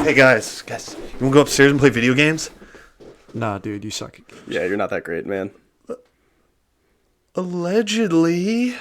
Hey guys, you want to go upstairs and play video games? Nah, dude, you suck at games. Yeah, you're not that great, man. Allegedly.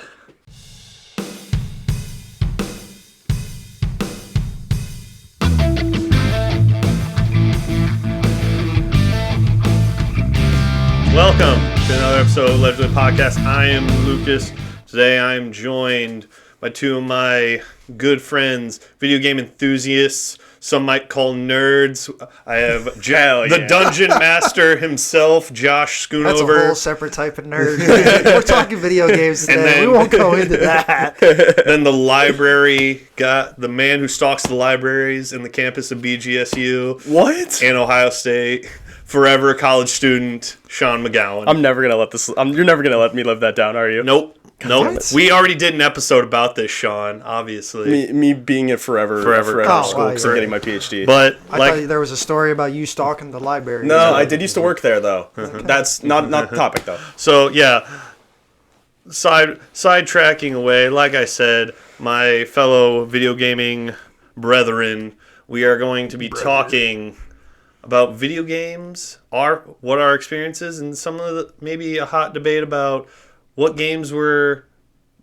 Welcome to another episode of Allegedly Podcast. I am Lucas. Today I am joined by two of my good friends, video game enthusiasts. Some might call nerds. I have the Dungeon Master himself, Josh Schoonover. That's a whole separate type of nerd. We're talking video games today. Then, we won't go into that. Then the library got the man who stalks the libraries in the campus of BGSU. What? And Ohio State. Forever a college student, Sean McGowan. I'm never gonna let this. You're never gonna let me live that down, are you? Nope. What? We already did an episode about this, Sean. Obviously, Me being at forever Oh, school wow, because I'm you're getting my PhD. but I thought there was a story about you stalking the library. No, I did used to work there though. That's not the topic though. So yeah, sidetracking away. Like I said, my fellow video gaming brethren, we are going to be talking about video games, what our experiences, and some of the maybe a hot debate about what games were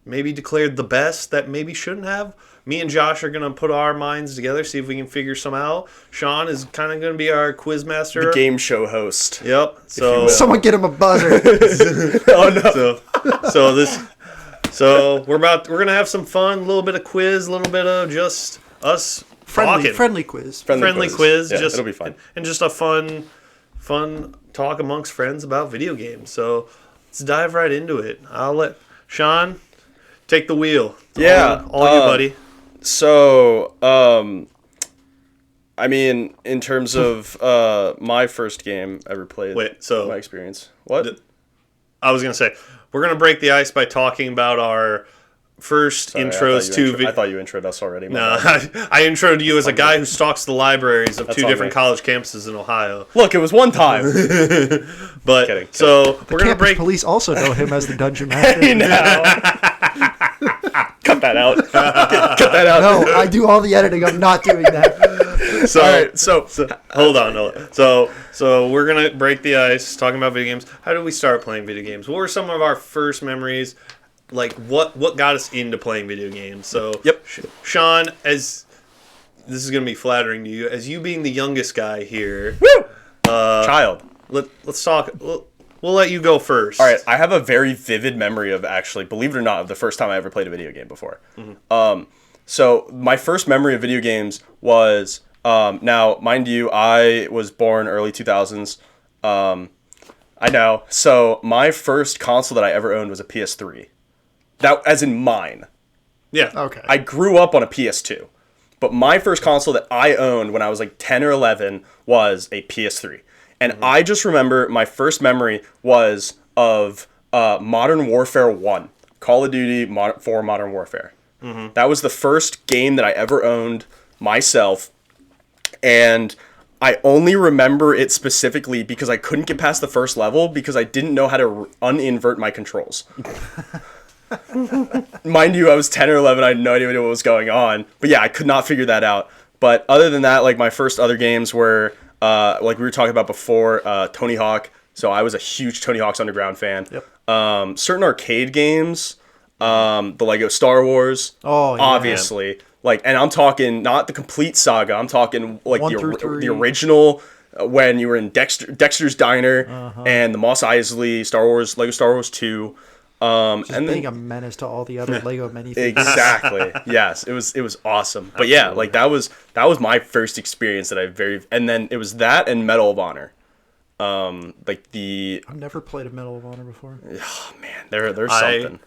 maybe declared the best that maybe shouldn't have. Me and Josh are going to put our minds together, see if we can figure some out. Sean is kind of going to be our quiz master. The game show host. Yep. So Someone get him a buzzer. Oh no. So we're gonna have some fun, a little bit of quiz, a little bit of just us talking. friendly quiz. Friendly quiz. Yeah, just it'll be fun. And just a fun talk amongst friends about video games. So let's dive right into it. I'll let Sean take the wheel. Yeah, all you, buddy. So, I mean, in terms of my first game ever played. Wait, so my experience. What? I was gonna say we're gonna break the ice by talking about our first Sorry, intros to. I thought you introed us already. No, I introed you as a guy who stalks the libraries of two on different me. college campuses in Ohio. Look, it was one time. But Kidding. so we're gonna Campus break. police also know him as the Dungeon Master. Hey, now. Cut that out. Cut that out. No, I do all the editing. I'm not doing that. So, All right, so hold on. So we're gonna break the ice talking about video games. How did we start playing video games? What were some of our first memories? Like what got us into playing video games? So Yep. Sean, as this is gonna be flattering to you, as you being the youngest guy here. Woo! Child. Let's talk. We'll let you go first. All right, I have a very vivid memory of actually, believe it or not, of the first time I ever played a video game before. So my first memory of video games was, now, mind you, I was born early 2000s. I know. So my first console that I ever owned was a PS3. That, as in mine. Yeah. Okay. I grew up on a PS2. But my first console that I owned when I was like 10 or 11 was a PS3. And I just remember my first memory was of Modern Warfare 1. Call of Duty for Modern Warfare. That was the first game that I ever owned myself. And I only remember it specifically because I couldn't get past the first level because I didn't know how to uninvert my controls. Mind you, I was 10 or 11. I had no idea what was going on. But yeah, I could not figure that out. But other than that, like my first other games were, like we were talking about before, Tony Hawk. So I was a huge Tony Hawk's Underground fan. Yep. Certain arcade games, the Lego Star Wars. Oh, yeah. Obviously. Like, and I'm talking not the complete saga. I'm talking like 1 through 3. the original when you were in Dexter's Diner and the Mos Eisley Lego Star Wars 2. Just And being then, a menace to all the other Lego minifigures. exactly. Yes, it was awesome. But yeah, like that was my first experience that and then it was that and Medal of Honor. I've never played a Medal of Honor before. Oh man, there's something.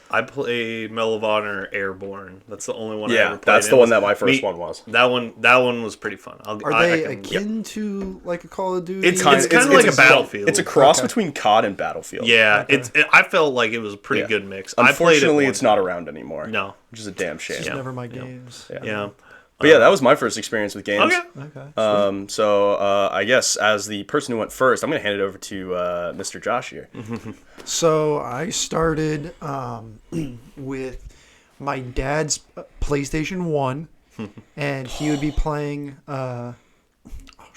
I played Medal of Honor Airborne. That's the only one I Yeah, ever played. that's the one that my first one was. That one was pretty fun. Are they akin to like a Call of Duty? It's kind of like a Battlefield. It's a cross between COD and Battlefield. Yeah, I felt like it was a pretty good mix. Unfortunately, I it's not around anymore. No, which is a damn shame. Just never my games. Yeah. But yeah, that was my first experience with games. Okay. So I guess as the person who went first, I'm going to hand it over to Mr. Josh here. So I started with my dad's PlayStation 1, and he would be playing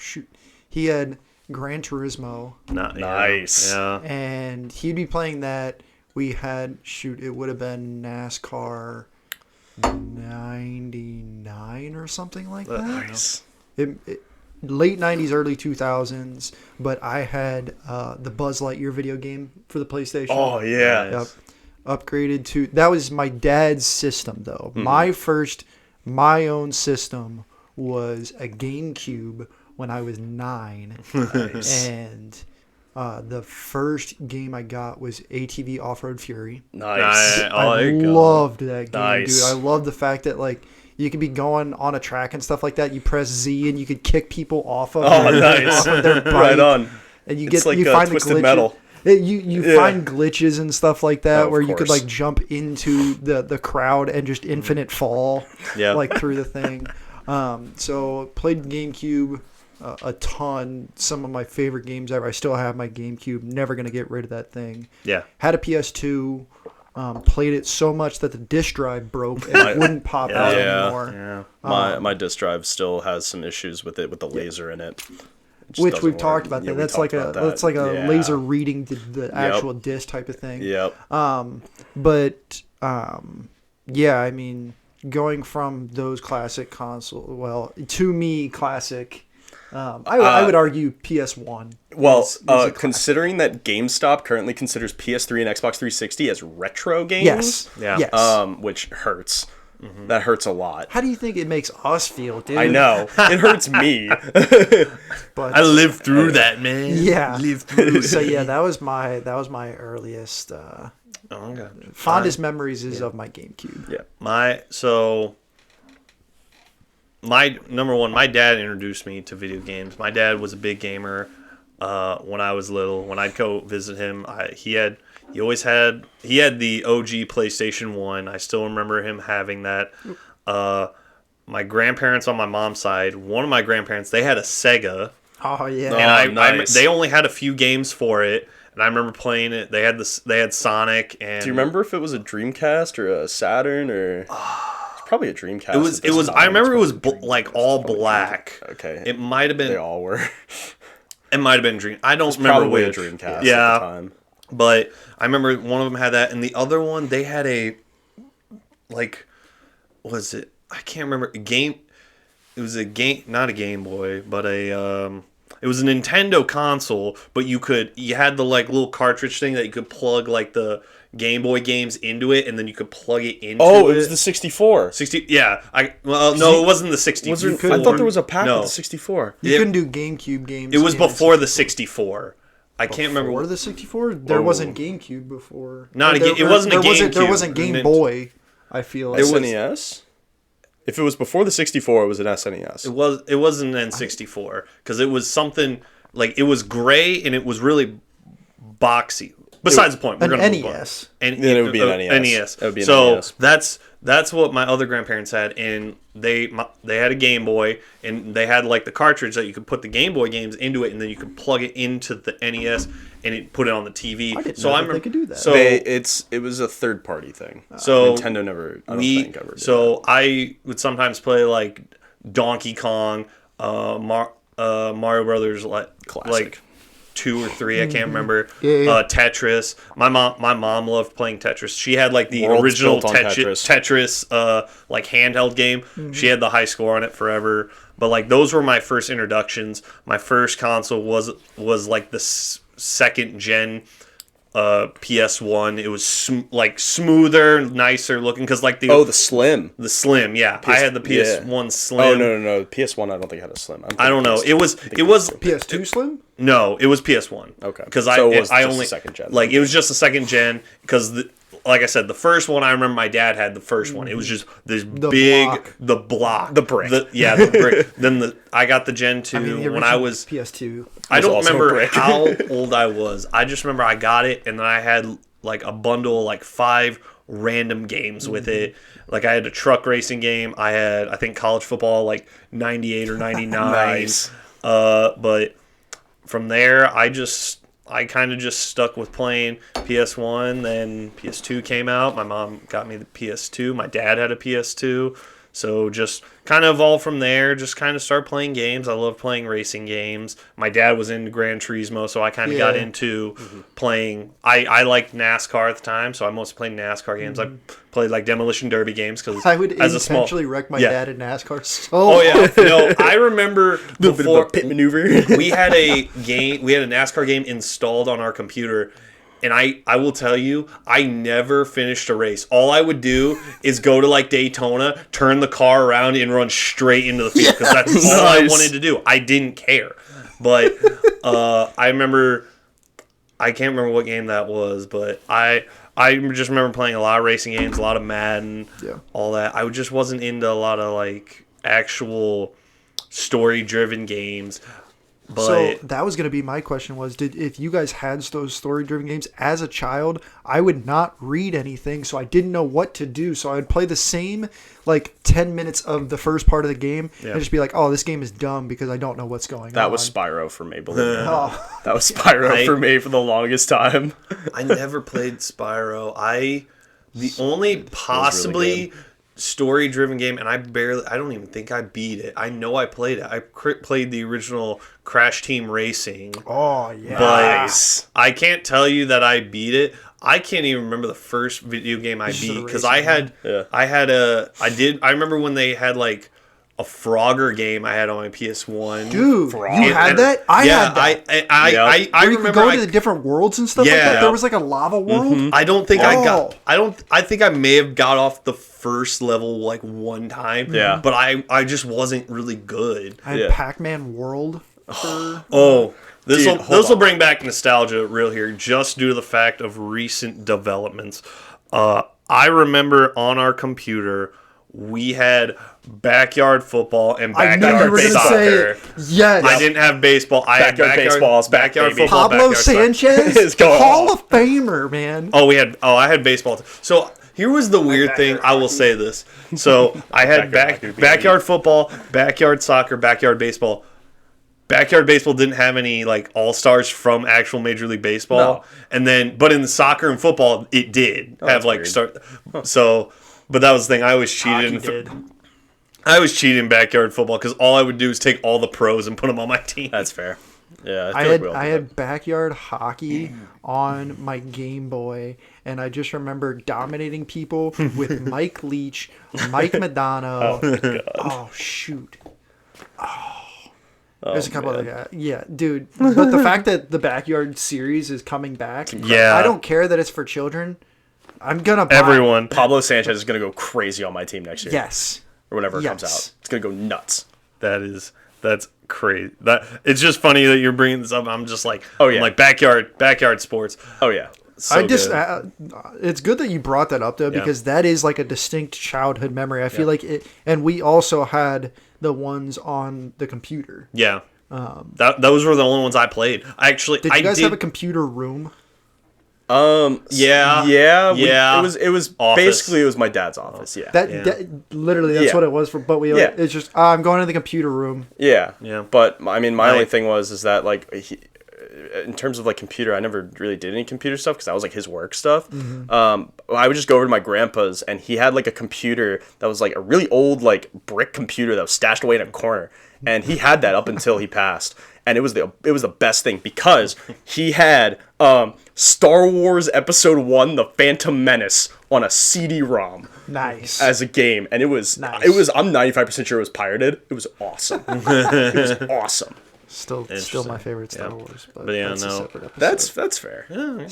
shoot, he had Gran Turismo, Nice. Yeah. and he'd be playing that. We had it would have been NASCAR 99 or something like that. Nice. Late 90s, early 2000s, but I had the Buzz Lightyear video game for the PlayStation. Oh yeah. Yep. Upgraded to that was my dad's system though. My own system was a GameCube when I was 9. Nice. And the first game I got was ATV Off-Road Fury. Nice. Oh, there I you go. loved that game, Nice. dude. I loved the fact that like you could be going on a track and stuff like that. You press Z and you could kick people off of, Oh, their, nice. off of their bike. Right on. And you It's get like you a find the Twisted glitches. Metal. You Yeah. find glitches and stuff like that Oh, of where you could course. like jump into the crowd and just infinite fall Yeah. like through the thing. So played GameCube a ton. Some of my favorite games ever. I still have my GameCube. Never gonna get rid of that thing. Yeah. Had a PS2. Played it so much that the disk drive broke and it wouldn't pop out Yeah. anymore. Yeah. My disk drive still has some issues with it with the laser in it. It just Which doesn't we've work. talked about Yeah, that. we That's talked like about a that's like a Yeah. laser reading the actual disc type of thing. Yep. But yeah, I mean, going from those classic to me, classic. I would argue PS1. Well, is a classic. considering that GameStop currently considers PS3 and Xbox 360 as retro games, Yes. Yeah. Yes. which hurts. That hurts a lot. How do you think it makes us feel, dude? I know it hurts me. But I lived through that, man. yeah. Lived through it. So yeah, that was my earliest Oh, okay. fondest memories is of my GameCube. Yeah. My number one, my dad introduced me to video games. My dad was a big gamer when I was little. When I'd go visit him, he had the OG PlayStation 1. I still remember him having that. My grandparents on my mom's side, one of my grandparents, they had a Sega, Oh yeah. and nice. they only had a few games for it. And I remember playing it. They had Sonic, and Do you remember if it was a Dreamcast or a Saturn or? It's probably a Dreamcast. It was. I remember it was like all black. Okay. It might have They been. all were. It might have been Dream. I don't remember Probably a which. Dreamcast Yeah. at the time. But I remember one of them had that, and the other one they had a was it? I can't remember. A game. It was a game, not a Game Boy, but it was a Nintendo console. But you had the like little cartridge thing that you could plug like the Game Boy games into it, and then you could plug it into. Oh, it was the 64. 60. Yeah. No, it wasn't the 64. Was there, I thought there was a pack No. with the 64. You couldn't do GameCube games. It was in before the 64. I can't remember. Before the 64, there wasn't GameCube before. Not a There- ga- it wasn't a there GameCube. There wasn't Game Nint- Boy. I feel like. SNES? If it was before the 64, it was an SNES. It wasn't an N64 because it was something like it was gray and it was really boxy. Besides the point, we're An gonna move on. NES. And Then it would be an NES. NES. It would be an so NES. that's what my other grandparents had, and they had a Game Boy, and they had like the cartridge that you could put the Game Boy games into it, and then you could plug it into the NES and it put it on the TV. I didn't so know I that remember they could do that. So it was a third party thing. So Nintendo never, I don't think ever did. So I would sometimes play like Donkey Kong, Mario Brothers, like Classic. 2 or 3, I can't remember. Yeah. Tetris. My mom loved playing Tetris. She had like the World's original built on Tetris like handheld game. She had the high score on it forever. But like those were my first introductions. My first console was like the second gen PS1. It was smoother, nicer looking because like the Slim. the Slim, yeah. I had the PS1 Slim. Oh no, PS1. I don't think had a Slim. I don't know. It was PS2 Slim? no, it was PS1. Okay. Because So it was I just only a second gen. Like it was just a second gen because like I said, the first one I remember my dad had the first one. It was just this big block. the block, The brick. the brick. Then I got the Gen 2 I mean, the when I original was PS2. I was don't also a remember brick. how old I was. I just remember I got it, and then I had like a bundle of like 5 random games with it. Like I had a truck racing game. I had, I think, college football like 98 or 99. Nice. But from there, I kind of just stuck with playing PS1. Then PS2 came out. My mom got me the PS2. My dad had a PS2. So just kind of evolved from there. Just kind of start playing games. I love playing racing games. My dad was into Gran Turismo, so I kind of got into playing. I liked NASCAR at the time, so I mostly played NASCAR games. I played like Demolition Derby games because I would as a small intentionally wreck my Yeah. dad in NASCAR so Oh yeah, no, I remember Little bit of a before pit maneuver. we had a game. We had a NASCAR game installed on our computer, and I will tell you, I never finished a race. All I would do is go to like Daytona, turn the car around, and run straight into the field because that's all I Nice. wanted to do. I didn't care, but I remember. I can't remember what game that was, but I just remember playing a lot of racing games, a lot of Madden, Yeah. all that. I just wasn't into a lot of like actual story-driven games. But So that was going to be my question was, if you guys had those story-driven games as a child, I would not read anything, so I didn't know what to do. So I would play the same, like, 10 minutes of the first part of the game and just be like, oh, this game is dumb because I don't know what's going on. That was Spyro for me, believe it or not. Oh, That was Spyro I- for me for the longest time. I never played Spyro. The only possibly story-driven game, and I don't even think I beat it. I know I played it. I played the original Crash Team Racing, oh yeah. but Nice. I can't tell you that I beat it. I can't even remember the first video game I It's just a beat because racing Yeah. I remember when they had like a Frogger game I had on my PS1. Dude, Frog. you had that? I had that. Yep. I Where you could remember go I, to the different worlds and stuff like Yeah. that. There was like a lava world. I don't think Oh. I think I may have got off the first level like one time. Yeah. But I just wasn't really good. I had Yeah. Pac-Man World. For, Oh, this Dude, will hold on. bring back nostalgia real here, just due to the fact of recent developments. I remember on our computer we had backyard football and I knew you backyard were going to soccer. say yes. I didn't have baseball. I had Backyard baseball's back, backyard baby. football, Pablo backyard soccer. Sanchez, It's going Hall off. of Famer, man. I had baseball. So here was the weird thing. I will say this. So I had backyard football, backyard soccer, backyard baseball. Backyard baseball didn't have any like all stars from actual Major League Baseball, but in the soccer and football, it did have that's like weird. start. So, but that was the thing. I always cheated. Hockey did. I always cheated in backyard football because all I would do is take all the pros and put them on my team. That's fair. Yeah, I feel like had we all I did had backyard hockey on my Game Boy, and I just remember dominating people with Mike Leach, Mike Madonna. Oh shoot! There's a couple other guys. Yeah, dude. But the fact that the backyard series is coming back, Yeah. I don't care that it's for children. I'm gonna buy it. Everyone. Pablo Sanchez is going to go crazy on my team next year. Yes. Or whenever it comes Yes. out. It's going to go nuts. That's crazy. It's just funny that you're bringing this up. I'm just like, Oh, yeah. I'm like backyard sports. Oh, yeah. So I just, good. it's good that you brought that up though, Yeah. because that is like a distinct childhood memory. I feel like it, and we also had the ones on the computer. Yeah. Those were the only ones I played. Did you guys have a computer room? Yeah. Yeah. Yeah. It was Office. basically it was my dad's office. Yeah. That literally, that's Yeah. what it was for. But we, Yeah. it's just I'm going to the computer room. Yeah. Yeah. But I mean, my I- only thing is that like, in terms of like computer, I never really did any computer stuff because that was like his work stuff. I would just go over to my grandpa's and he had like a computer that was like a really old like brick computer that was stashed away in a corner, and he had that up until he passed. And it was the best thing because he had Star Wars Episode 1: The Phantom Menace on a CD-ROM Nice. as a game, and Nice. I'm 95% sure it was pirated. It was awesome. It was awesome. Still my favorite Star Wars. But But yeah, that's a no. separate episode. That's fair.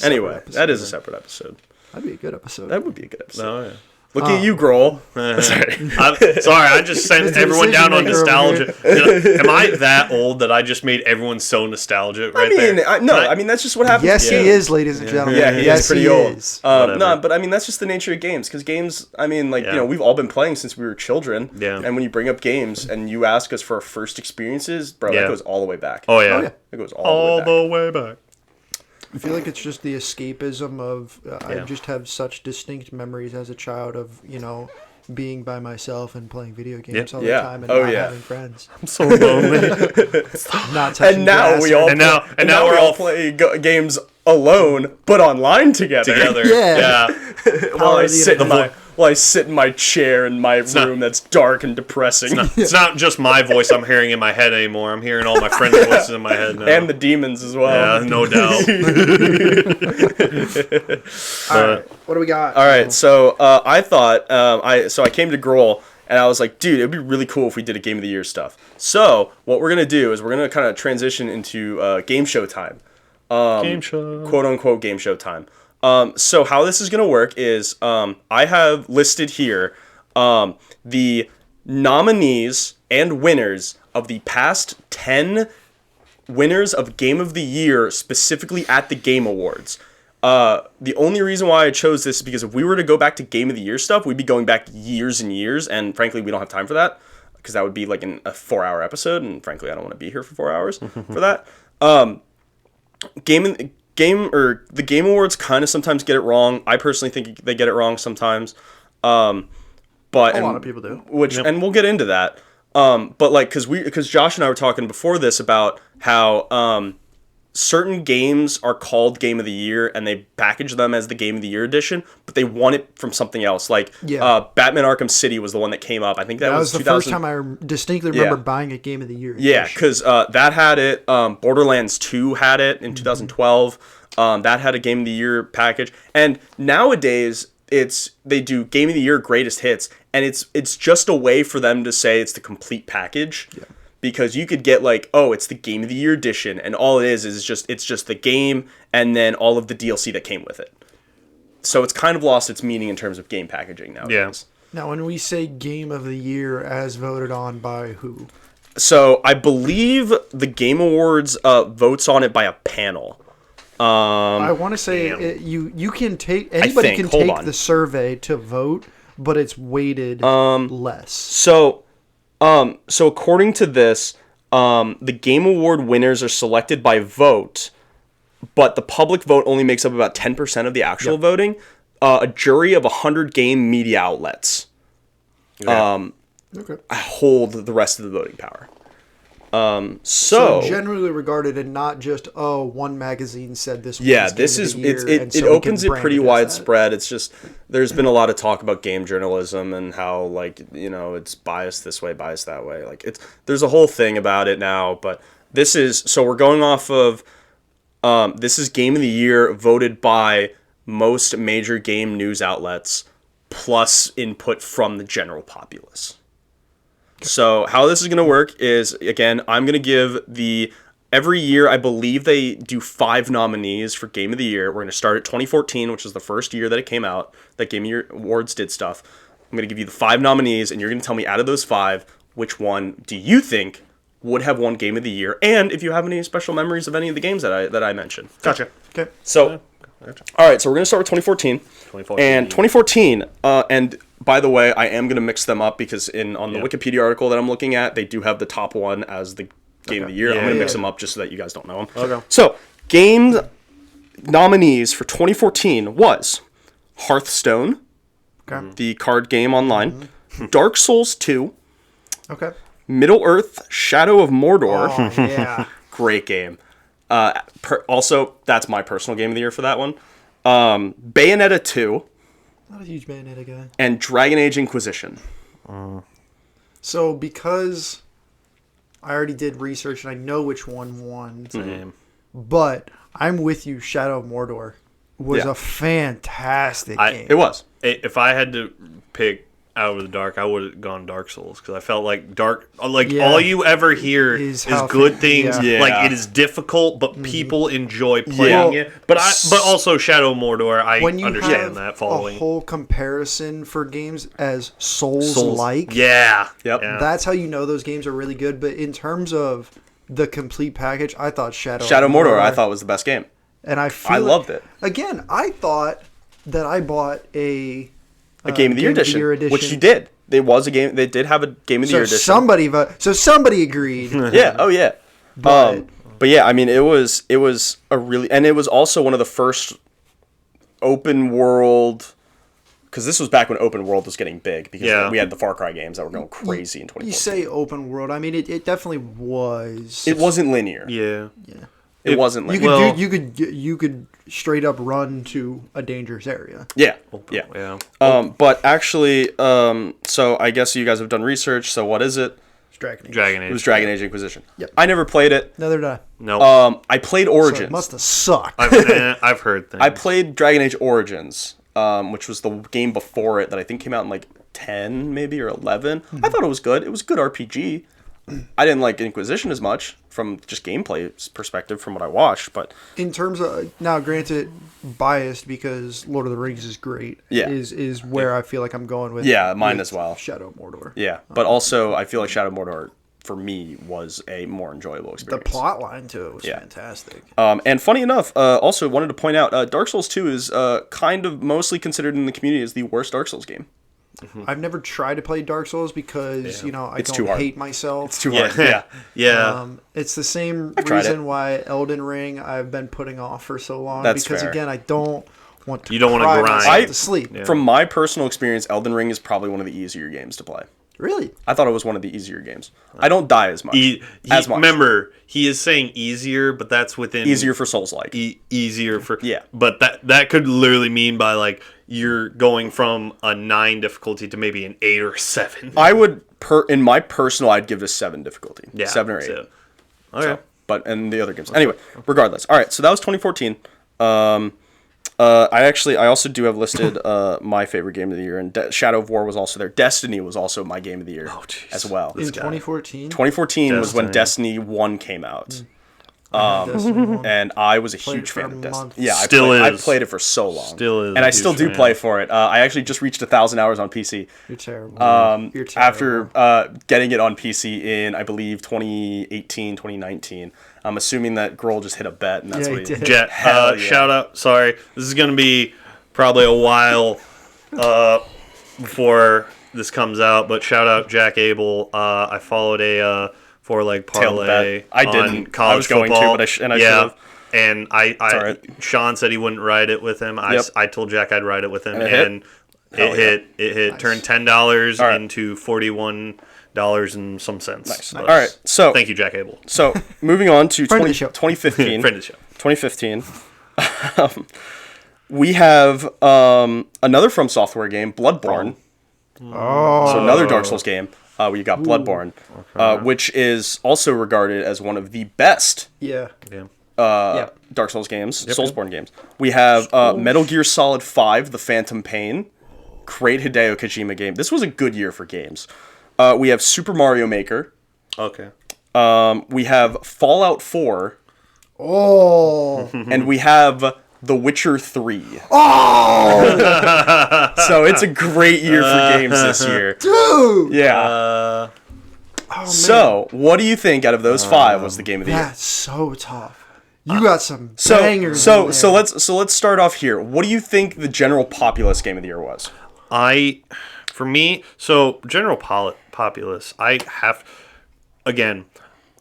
Anyway, episode, that is a man. separate episode. That'd be a good episode. That would be a good episode. Oh, yeah. Look at you, Grohl. Sorry. I'm sorry, I just sent Mr. everyone down on Decision Maker over nostalgia. Am I that old that I just made everyone so nostalgic right there? I mean that's just what happens. Yes, with he games. is, ladies and gentlemen. Yeah, he yes, is pretty he old. is. Whatever. No, but I mean that's just the nature of games. Because games, I mean, like Yeah. you know, we've all been playing since we were children. Yeah. And when you bring up games and you ask us for our first experiences, bro, Yeah. that goes all the way back. Oh yeah. Oh, yeah. It goes all the way back. way back. I feel like it's just the escapism of I Yeah. just have such distinct memories as a child of being by myself and playing video games all the Yeah. time and Oh, not yeah. having friends, I'm so lonely. not touching And now grass we or- all And now we we're all all play games alone, but online together. together. Yeah. Yeah. While I of the sit in internet. while I sit in my chair in my room that's dark and depressing. It's not just my voice I'm hearing in my head anymore. I'm hearing all my friends' voices in my head now. And the demons as well. Yeah, no doubt. All right, what do we got? All right, so I thought I came to Grohl and I was like, dude, it'd be really cool if we did a Game of the Year stuff. So what we're gonna do is we're gonna kind of transition into game show time, Game show. quote unquote game show time. So how this is gonna work is I have listed here the nominees and winners of the past 10 winners of Game of the Year, specifically at the Game Awards. The only reason why I chose this is because if we were to go back to Game of the Year stuff, we'd be going back years and years, and frankly, we don't have time for that, because that would be like a 4-hour episode, and frankly, I don't want to be here for 4 hours for that. The Game Awards kind of sometimes get it wrong. I personally think they get it wrong sometimes. But A lot of people do. And we'll get into that. But like, because Josh and I were talking before this about how certain games are called Game of the Year and they package them as the Game of the Year edition, but they want it from something else. Like Batman Arkham City was the one that came up. I think that was the first time I distinctly remember buying a Game of the Year. Yeah, because that had it. Borderlands 2 had it in 2012. That had a Game of the Year package. And nowadays, they do Game of the Year greatest hits, and it's just a way for them to say it's the complete package. Yeah. Because you could get like, oh, it's the Game of the Year edition, and all it is just the game and then all of the DLC that came with it. So it's kind of lost its meaning in terms of game packaging nowadays. Yeah. Now, when we say Game of the Year as voted on by who? So I believe the Game Awards votes on it by a panel. I want to say you can take anybody can take the survey to vote, but it's weighted less. So according to this, the Game Award winners are selected by vote, but the public vote only makes up about 10% of the actual voting. A jury of 100 game media outlets hold the rest of the voting power. So generally regarded, and not just one magazine said this. Yeah, this is it opens it pretty widespread. It's just there's been a lot of talk about game journalism and how it's biased this way, biased that way. There's a whole thing about it now, but we're going off of this is Game of the Year voted by most major game news outlets plus input from the general populace. So how this is going to work is, again, I'm going to give every year, I believe they do 5 nominees for Game of the Year. We're going to start at 2014, which is the first year that it came out, that Game of the Year Awards did stuff. I'm going to give you the 5 nominees, and you're going to tell me out of those 5, which one do you think would have won Game of the Year, and if you have any special memories of any of the games that I mentioned. Gotcha. Okay. So, all right, so we're going to start with 2014. And 2014, and by the way, I am going to mix them up because on the Wikipedia article that I'm looking at, they do have the top one as the Game of the Year. I'm going to mix them up just so that you guys don't know them. Okay. So, game nominees for 2014 was Hearthstone, the card game online, Dark Souls 2, Middle-earth: Shadow of Mordor. Oh, yeah. Great game. Also, that's my personal Game of the Year for that one. Bayonetta 2. Not a huge Bayonetta guy. And Dragon Age Inquisition. So because I already did research and I know which one won, but I'm with you. Shadow of Mordor was a fantastic game. It was. If I had to pick Out of the Dark, I would have gone Dark Souls because I felt like all you ever hear is good things. Yeah. Like it is difficult, but people enjoy playing it. But also Shadow of Mordor, I understand that following. A whole comparison for games as Souls-like. Yeah. Yep. Yeah. That's how you know those games are really good. But in terms of the complete package, I thought Shadow of Mordor I thought was the best game. And I loved it. Again, I thought that I bought a Game of the Year edition, which you did. There was a game. They did have a Game of the Year edition. Somebody agreed. Yeah. Oh yeah. But yeah, I mean, it was a really, and it was also one of the first open world. Because this was back when open world was getting big. Because we had the Far Cry games that were going crazy in 2014. You say open world. I mean, it definitely was. It wasn't linear. Yeah. It wasn't You linear. could you could straight up run to a dangerous area. Yeah. Yeah. But actually, so I guess you guys have done research. So what is it? It's Dragon Age. Dragon Age. It was Dragon Age Inquisition. Yep. I never played it. Neither did I. No. I played So Origins. it must have sucked. I've heard things. I played Dragon Age Origins, which was the game before it that I think came out in like 10 maybe or 11. I thought it was good. It was a good RPG. I didn't like Inquisition as much from just gameplay perspective from what I watched, but In terms of now, granted, biased because Lord of the Rings is great. Yeah. Is where I feel like I'm going with. Yeah, mine with as well. Shadow of Mordor. yeah. But also, I feel like Shadow of Mordor for me was a more enjoyable The experience. plot line to it was Yeah. fantastic. And funny enough, also wanted to point out, Dark Souls 2 is kind of mostly considered in the community as the worst Dark Souls game. I've never tried to play Dark Souls because I It's don't too hard. hate myself. It's too Yeah. hard. Yeah. Yeah. It's the same tried reason it. why Elden Ring I've been putting off for so long. That's because fair. again, I don't want to. You don't wanna cry grind. myself I- to sleep. Yeah. From my personal experience, Elden Ring is probably one of the easier games to play. Really? I thought it was one of the easier games. I don't die as much. As much. Remember, he is saying easier, but that's within Easier for Souls-like. easier for Yeah. But that could literally mean by like you're going from a 9 difficulty to maybe an 8 or a 7. I would, in my personal, I'd give it a 7 difficulty. Yeah, 7 or 8. so- Okay. So, but and the other games. Anyway, regardless. All right, so that was 2014. I also do have listed my favorite game of the year, and Shadow of War was also there. Destiny was also my game of the year jeez. as well. In 2014. 2014 was when Destiny. Destiny 1 came out. Destiny 1. And I was a Played huge it for fan a of Destiny. month. Yeah, Still I is. played it for so long. Still is and a I still huge do fan. play for it. I actually just reached 1,000 hours on PC. You're terrible. You're terrible. After getting it on PC in, I believe, 2018, 2019. I'm assuming that Grohl just hit a bet, and that's Yeah, what he he did. Jet, Hell yeah. shout out. Sorry, this is gonna be probably a while before this comes out, but shout out Jack Abel. I followed a 4-leg parlay. bet. I on didn't. College I was going to, football. but I should've. And I alright. Sean said he wouldn't ride it with him. Yep. I told Jack I'd ride it with him, And it hit? and Hell it hit. It hit. Nice. Turned $10 Alright. into $41 and some cents. Nice. But All right, so thank you, Jack Abel. So moving on to Friend of the show. 2015. Friend of the show. 2015. We have another From Software game, Bloodborne. Oh. So another Dark Souls game. We got Bloodborne, which is also regarded as one of the best Yeah. Yeah. Yeah. Dark Souls games, Soulsborne games. We have Metal Gear Solid 5, The Phantom Pain. Great Hideo Kojima game. This was a good year for games. We have Super Mario Maker. Okay. We have Fallout 4. Oh. And we have The Witcher 3. Oh. So it's a great year for games this year. Dude. Yeah. Oh, man. So, what do you think out of those 5 was the game of the year? That's so tough. You got some So, bangers. so, in so there. let's start off here. What do you think the general populace game of the year was? For me, so general populace, I have, again,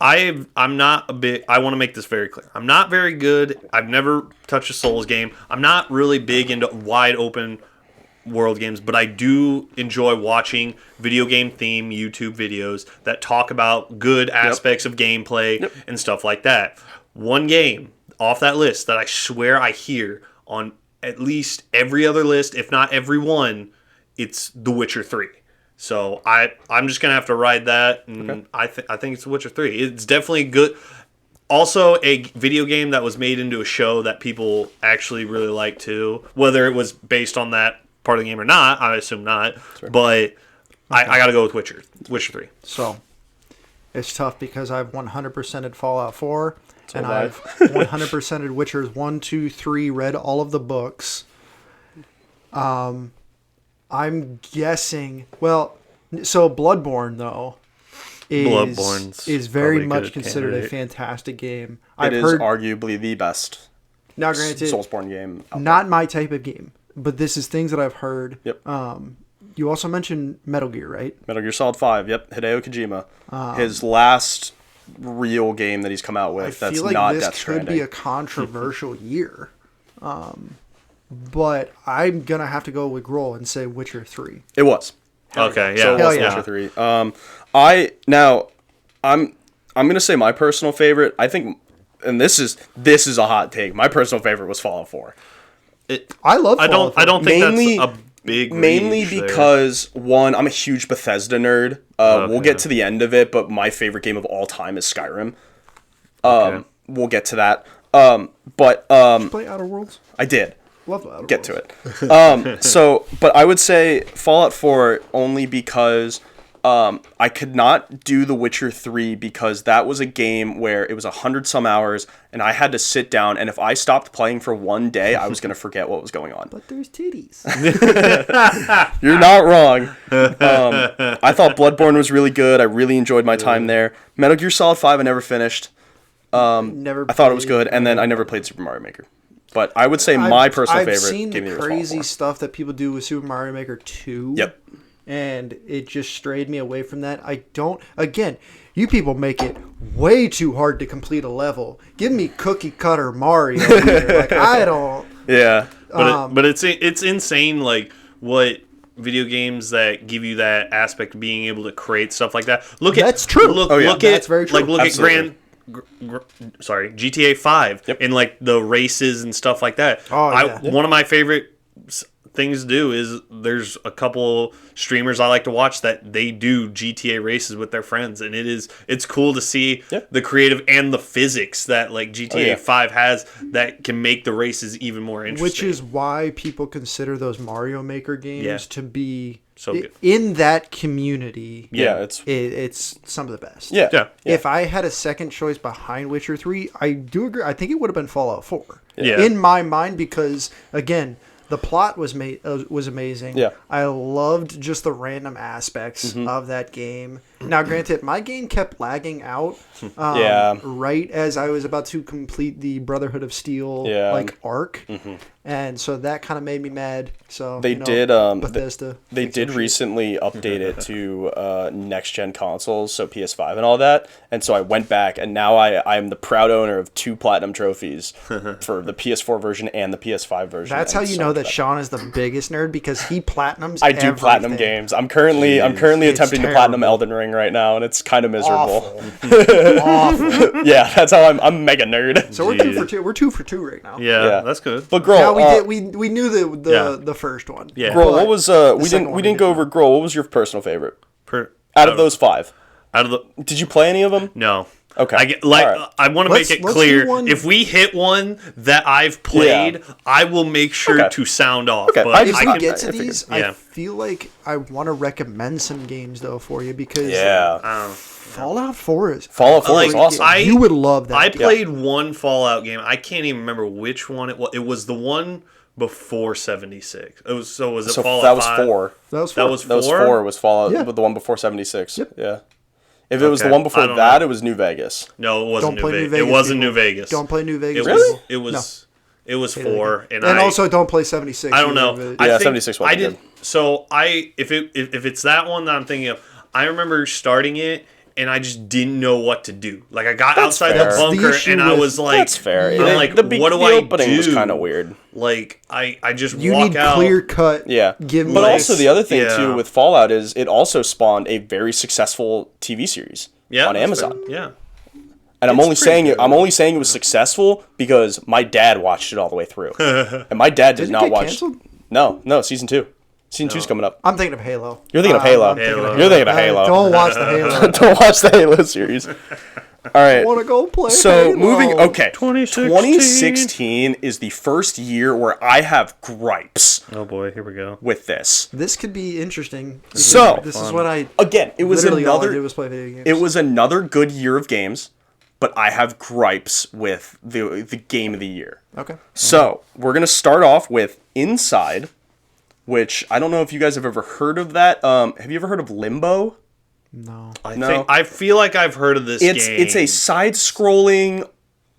I'm not a big, I want to make this very clear. I'm not very good. I've never touched a Souls game. I'm not really big into wide open world games, but I do enjoy watching video game theme YouTube videos that talk about good aspects of gameplay and stuff like that. One game off that list that I swear I hear on at least every other list, if not every one, it's The Witcher 3. So I'm just gonna have to ride that, and I think it's The Witcher 3. It's definitely good. Also, a video game that was made into a show that people actually really like too. Whether it was based on that part of the game or not, I assume not. But I gotta go with Witcher 3. So it's tough because I've 100%ed Fallout 4, and have I. I've 100%ed Witchers 1, 2, 3, read all of the books. I'm guessing. Well, so Bloodborne though Bloodborne's is very probably a much good considered candidate. a fantastic game. It I've is heard arguably the best now, granted, Soulsborne game. out not my type of game, but this is things that I've heard. Yep. You also mentioned Metal Gear, right? Metal Gear Solid 5, yep. Hideo Kojima. His last real game that he's come out with I that's feel like not this Death could Stranding. be a controversial year. But I'm going to have to go with Grohl and say Witcher 3. It was. Okay, yeah. So it was Hell yeah. Witcher 3. I'm gonna say my personal favorite. I think and this is a hot take. My personal favorite was Fallout 4. I love. I don't think Mainly- that's a big Mainly reach there. because one, I'm a huge Bethesda nerd. We'll get to the end of it, but my favorite game of all time is Skyrim. Okay. We'll get to that. But play Outer Worlds. I did. Love Outer Get to Worlds. it. But I would say Fallout 4 only because I could not do The Witcher 3 because that was a game where it was 100 some hours and I had to sit down, and if I stopped playing for one day, I was going to forget what was going on. But there's titties. You're not wrong. I thought Bloodborne was really good. I really enjoyed my time there. Metal Gear Solid 5 I never finished. Never. I thought it was good, and then I never played Super Mario Maker. But I would say my personal favorite I've seen game the of the year was crazy Fallout stuff that people do with Super Mario Maker 2. Yep. And it just strayed me away from that. I don't. Again, you people make it way too hard to complete a level. Give me cookie cutter Mario here. Like I don't. 4. Yeah. But it's insane, like what video games that give you that aspect of being able to create stuff like that. That's true. Look, Oh, yeah. look at That's very true. like look Absolutely. at GTA 5 Yep. and like the races and stuff like that. Oh, yeah. One of my favorite things to do is there's a couple streamers I like to watch that they do GTA races with their friends, and it's cool to see Yeah. the creative and the physics that like GTA yeah. 5 has that can make the races even more interesting. Which is why people consider those Mario Maker games Yeah. to be So good. in that community. Yeah, It's some of the best. yeah. Yeah. If I had a second choice behind Witcher 3, I do agree. I think it would have been Fallout 4. Yeah. In my mind, because again, the plot was amazing. Yeah. I loved just the random aspects of that game. Now, granted, my game kept lagging out. Yeah. Right as I was about to complete the Brotherhood of Steel Yeah. arc, and so that kind of made me mad. So They you know, did, Bethesda. They fix some did shit. recently update it to next gen consoles, so PS5 and all that. And so I went back, and now I am the proud owner of 2 platinum trophies for the PS4 version and the PS5 version. That's and how it's you so know much that better. Sean is the biggest nerd because he platinums. I do platinum everything. games. I'm currently It's attempting to platinum terrible. Elden Ring right now, and it's kind of miserable. Awful. Yeah, that's how I'm a mega nerd. So we're 2 for 2. We're 2 for 2 right now. yeah, Yeah. that's good. But Grohl, Now we knew the first one. Yeah. Grohl, what But was the we second didn't one go over Grohl. What was your personal favorite out of those 5? out of the Did you play any of them? no. Okay. I get, like All right. I want to make Let's- it let's clear. do one- If we hit one that I've played, Yeah. I will make sure Okay. to sound off. Okay, But I If just- we can, get to I figured. these, Yeah. I feel like I want to recommend some games though for you because Yeah. Fallout 4 is Fallout 4 is like, awesome. you would love that. I game. played one Fallout game. I can't even remember which one it was. It was the one before 76. It was was it so Fallout that was 5? 4. That was That fun. was That was 4? 4 was Fallout, Yeah. but the one before 76. Yep. Yeah. If it was the Okay. one I before don't that, know. it was New Vegas. No, it wasn't Don't play New New Vegas. It Vegas. wasn't people. New Vegas. Don't play New It Vegas. was. Really? It was. It was Hate that 4, game. and And I also don't play 76. I don't know. either. I Yeah, think 76 I wasn't did. good. So if it's that one that I'm thinking of, I remember starting it and I just didn't know what to do. Like I got That's outside fair. the That's the bunker issue and I with- was like, That's fair. I'm like, what do the I opening do? was kind of weird. Like I just You walk need out. clear cut. Yeah. Give me But like- also the other thing Yeah. too with Fallout is it also spawned a very successful TV series Yeah, on that's Amazon. fair. Yeah. And I'm It's only pretty saying good. I'm only saying it was successful because my dad watched it all the way through. And my dad did Did it not get watch canceled? No, season 2. Season 2's coming up. I'm thinking of Halo. You're thinking of Halo. I'm thinking Halo. You're thinking of Halo. Don't watch the Halo. Don't watch the Halo series. All right. I want to go play. So Halo. moving, okay, 2016. 2016 is the first year where I have gripes Oh boy, here we go. with this. This could be interesting. because So- this is what I Again, it was literally all I did another was play video games. it was another good year of games, but I have gripes with the game of the year. okay. So we're gonna start off with Inside, which I don't know if you guys have ever heard of that. Have you ever heard of Limbo? No. I feel like I've heard of this game. It's a side-scrolling.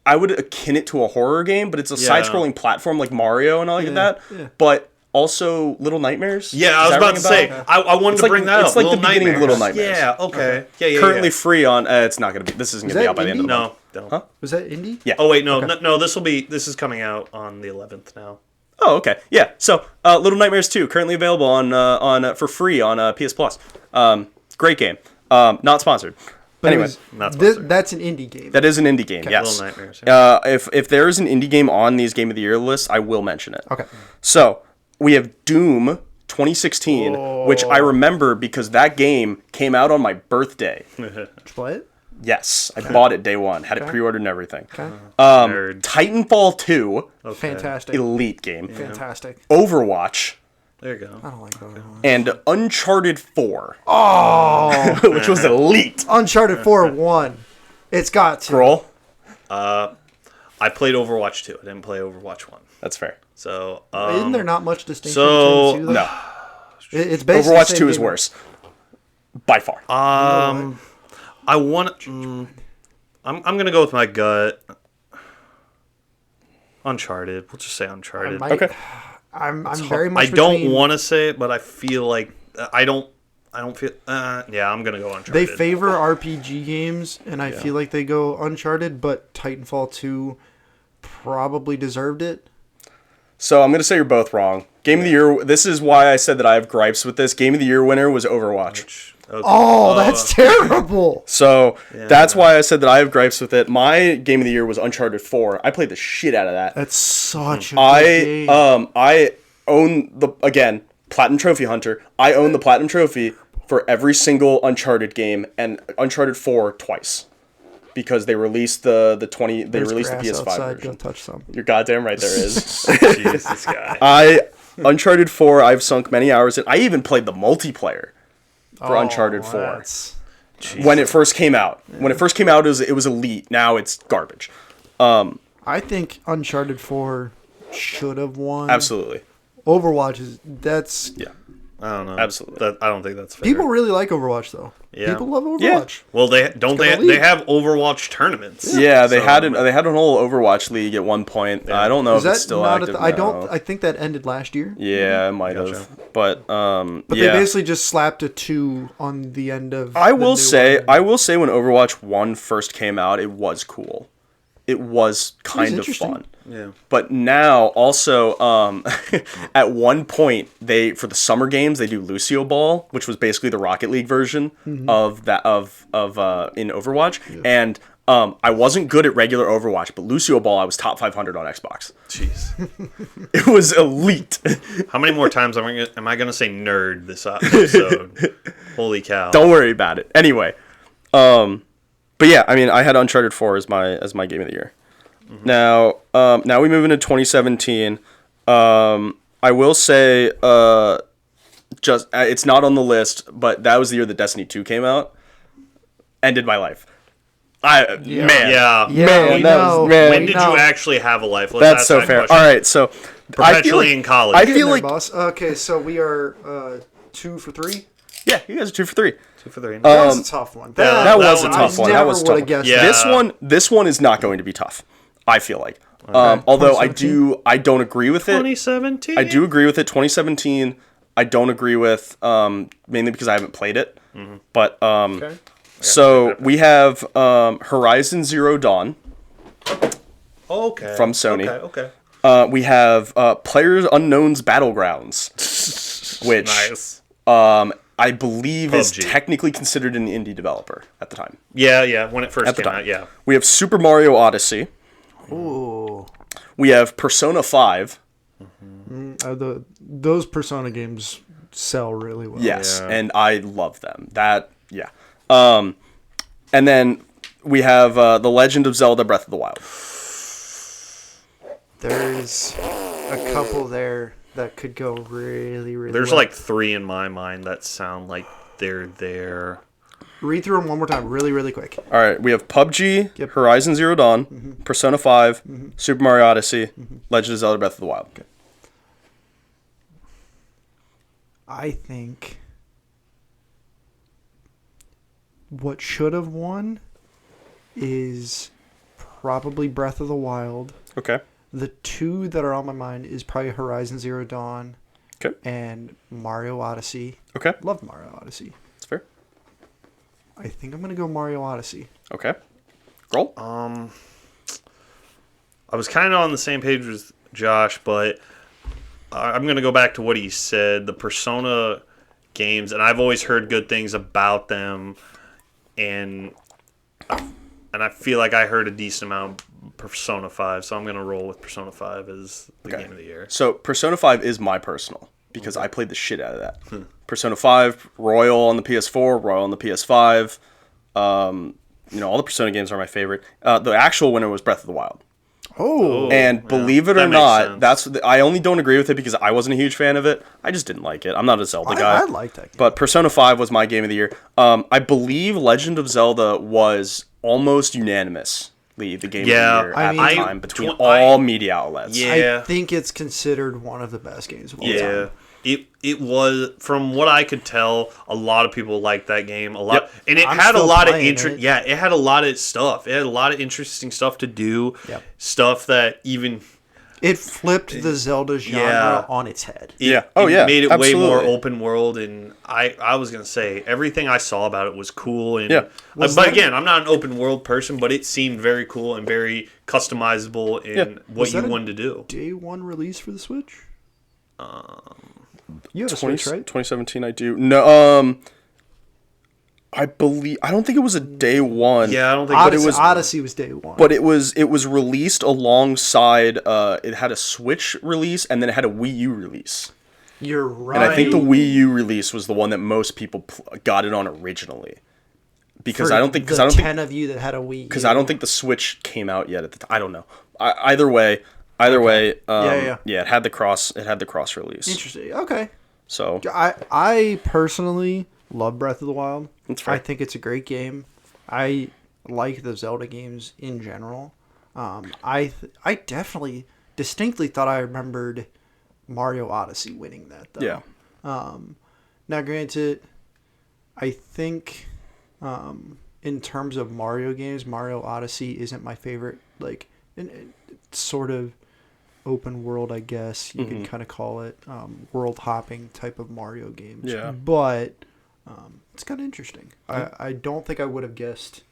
I would akin it to a horror game, but it's a side-scrolling platform like Mario and all like that. yeah. But also Little Nightmares. Yeah, I Does was that about ring to a say. bell? I wanted It's to like- bring that it's up. like the Little beginning of Little Nightmares. Yeah. Okay. Yeah. Currently yeah. free on. It's not gonna be. This isn't gonna be that out by the end of the indie? month. No. Don't. Huh? Was that indie? Yeah. Oh wait, no, no. This is coming out on the 11th now. Oh, okay. Yeah. So, Little Nightmares 2 currently available on for free on PS Plus. Great game. Not sponsored. But Anyway, not sponsored. that's an indie game. that is an indie game. Yes. Little Nightmares, yeah. If there is an indie game on these Game of the Year lists, I will mention it. Okay. So we have Doom 2016, which I remember because that game came out on my birthday. Did you play it? Yes, I bought it day one, had it pre-ordered and everything. Okay. Nerd. Titanfall 2, Fantastic. elite game. Fantastic. Overwatch, There you go. I don't like that. and Uncharted 4, Oh, which was elite. Uncharted 4 won. It's got to. Roll. I played Overwatch 2. I didn't play Overwatch 1. That's fair. So, Isn't there not much distinction so- between the two? No, It's basically Overwatch the 2 same is game. worse. By far. I want. I'm gonna go with my gut. Uncharted. We'll just say Uncharted. Okay. I'm very much. I don't between- want to say it, but I feel like I don't feel. Yeah, I'm gonna go Uncharted. They favor RPG games, and I feel like they go Uncharted, but Titanfall 2 probably deserved it. So I'm going to say you're both wrong. Game of the Year, this is why I said that I have gripes with this. Game of the Year winner was Overwatch. Okay. Oh, that's terrible. So that's why I said that I have gripes with it. My Game of the Year was Uncharted 4. I played the shit out of that. That's such a good game. I own again, Platinum Trophy Hunter. I own the Platinum Trophy for every single Uncharted game and Uncharted 4 twice. Because they released the There's released the grass PS5 outside. version. Go touch some. You're goddamn right there is. Jeez, this guy. Uncharted 4, I've sunk many hours in. I even played the multiplayer for Uncharted 4 That's- when it first came out. When it first came out, it was elite. Now it's garbage. I think Uncharted 4 should have won. Absolutely. Overwatch is Yeah. I don't know. Absolutely. I don't think that's fair. people really like Overwatch though. Yeah. People love Overwatch. Well, they don't. They elite. have Overwatch tournaments. Yeah, they So, had a whole Overwatch league at one point. I don't know Is if that it's still not? active. I now. don't. I think that ended last year. Yeah, it might have. But But yeah. they basically just slapped a 2 on the end of. I the will new say one. when Overwatch 1 first came out, it was cool. It was kind of interesting. fun. Yeah. But now also at one point for the summer games they do Lucio Ball, which was basically the Rocket League version of that of in Overwatch. And I wasn't good at regular Overwatch, but Lucio Ball I was top 500 on Xbox. Jeez. It was elite. How many more times am I gonna say nerd this episode? Holy cow. Don't worry about it. Anyway, but yeah, I mean, I had Uncharted 4 as my game of the year. Now we move into 2017. I will say, it's not on the list, but that was the year that Destiny 2 came out. Ended my life. Man, Yeah. Yeah, Man, we that know. was- man. When We did know. you actually have a life? Let's that's ask so that fair. question. All right, so Perpetually in college. I Getting feel there, like boss. Okay, so we are 2 for 3. yeah, you guys are 2 for 3. 2 for 3. That was a tough one. That was a one tough one. I That never was a would tough have guessed Yeah. that. This one is not going to be tough. I feel like. Although I don't agree with it. 2017. I do agree with it. 2017, I don't agree with, mainly because I haven't played it. But so we have Horizon Zero Dawn Okay. from Sony. Okay. We have Players Unknown's Battlegrounds, which Nice. I believe is PUBG. technically considered an indie developer at the time. Yeah. When it first At the came time, out, yeah. We have Super Mario Odyssey. Ooh. We have Persona 5. Those Persona games sell really well. Yes, Yeah. and I love them. And then we have The Legend of Zelda: Breath of the Wild. There's a couple there that could go really, really There's well. like 3 in my mind that sound like they're there. Read through them one more time, really, really quick. All right, we have PUBG, Yep. Horizon Zero Dawn, Persona 5, Super Mario Odyssey, Legend of Zelda: Breath of the Wild. I think what should have won is probably Breath of the Wild. Okay. The 2 that are on my mind is probably Horizon Zero Dawn Okay. and Mario Odyssey. Okay. Love Mario Odyssey. That's fair. I think I'm going to go Mario Odyssey. Okay. Roll. I was kind of on the same page with Josh, but I'm going to go back to what he said. The Persona games, and I've always heard good things about them. And and I feel like I heard a decent amount of Persona 5, so I'm gonna roll with Persona 5 as the game of the year. So Persona 5 is my personal because I played the shit out of that. Persona 5, Royal on the PS4, Royal on the PS5. All the Persona games are my favorite. The actual winner was Breath of the Wild. Oh, And believe it or that makes not, sense. I only don't agree with it because I wasn't a huge fan of it. I just didn't like it. I'm not a Zelda guy. I like that game. But Persona 5 was my game of the year. I believe Legend of Zelda was almost unanimously the game of the year at the time between all media outlets. Yeah. I think it's considered one of the best games of all Yeah. time. It was, from what I could tell, a lot of people liked that game a lot. Yep. And it I'm had a still lot of playing interest. it. Yeah, it had a lot of stuff. It had a lot of interesting stuff to do. Yep. Stuff that even It flipped the Zelda genre Yeah. on its head. Yeah. Oh, it yeah. made it way more Absolutely. open world, and I was gonna say everything I saw about it was cool. And Yeah. but again, I'm not an open world person, but it seemed very cool and very customizable in what Was you that a wanted to do. Day one release for the Switch? You have a Switch, right? 2017, I do. No, I don't think it was a day one. Yeah, I don't think Odyssey, it was- Odyssey was day one. But it was released alongside. It had a Switch release and then it had a Wii U release. You're right. And I think the Wii U release was the one that most people got it on originally. Because For I don't think the 10 of you that had a Wii. because I don't think the Switch came out yet at the time. I don't know. Either way, Yeah. it had the cross release. Interesting. Okay. So I personally love Breath of the Wild. That's fair. I think it's a great game. I like the Zelda games in general. I definitely distinctly thought I remembered Mario Odyssey winning that though. yeah, Now, granted, I think in terms of Mario games, Mario Odyssey isn't my favorite. Like, it's sort of open world, I guess you could kind of call it, world hopping type of Mario games. Yeah. But it's kind of interesting. I don't think I would have guessed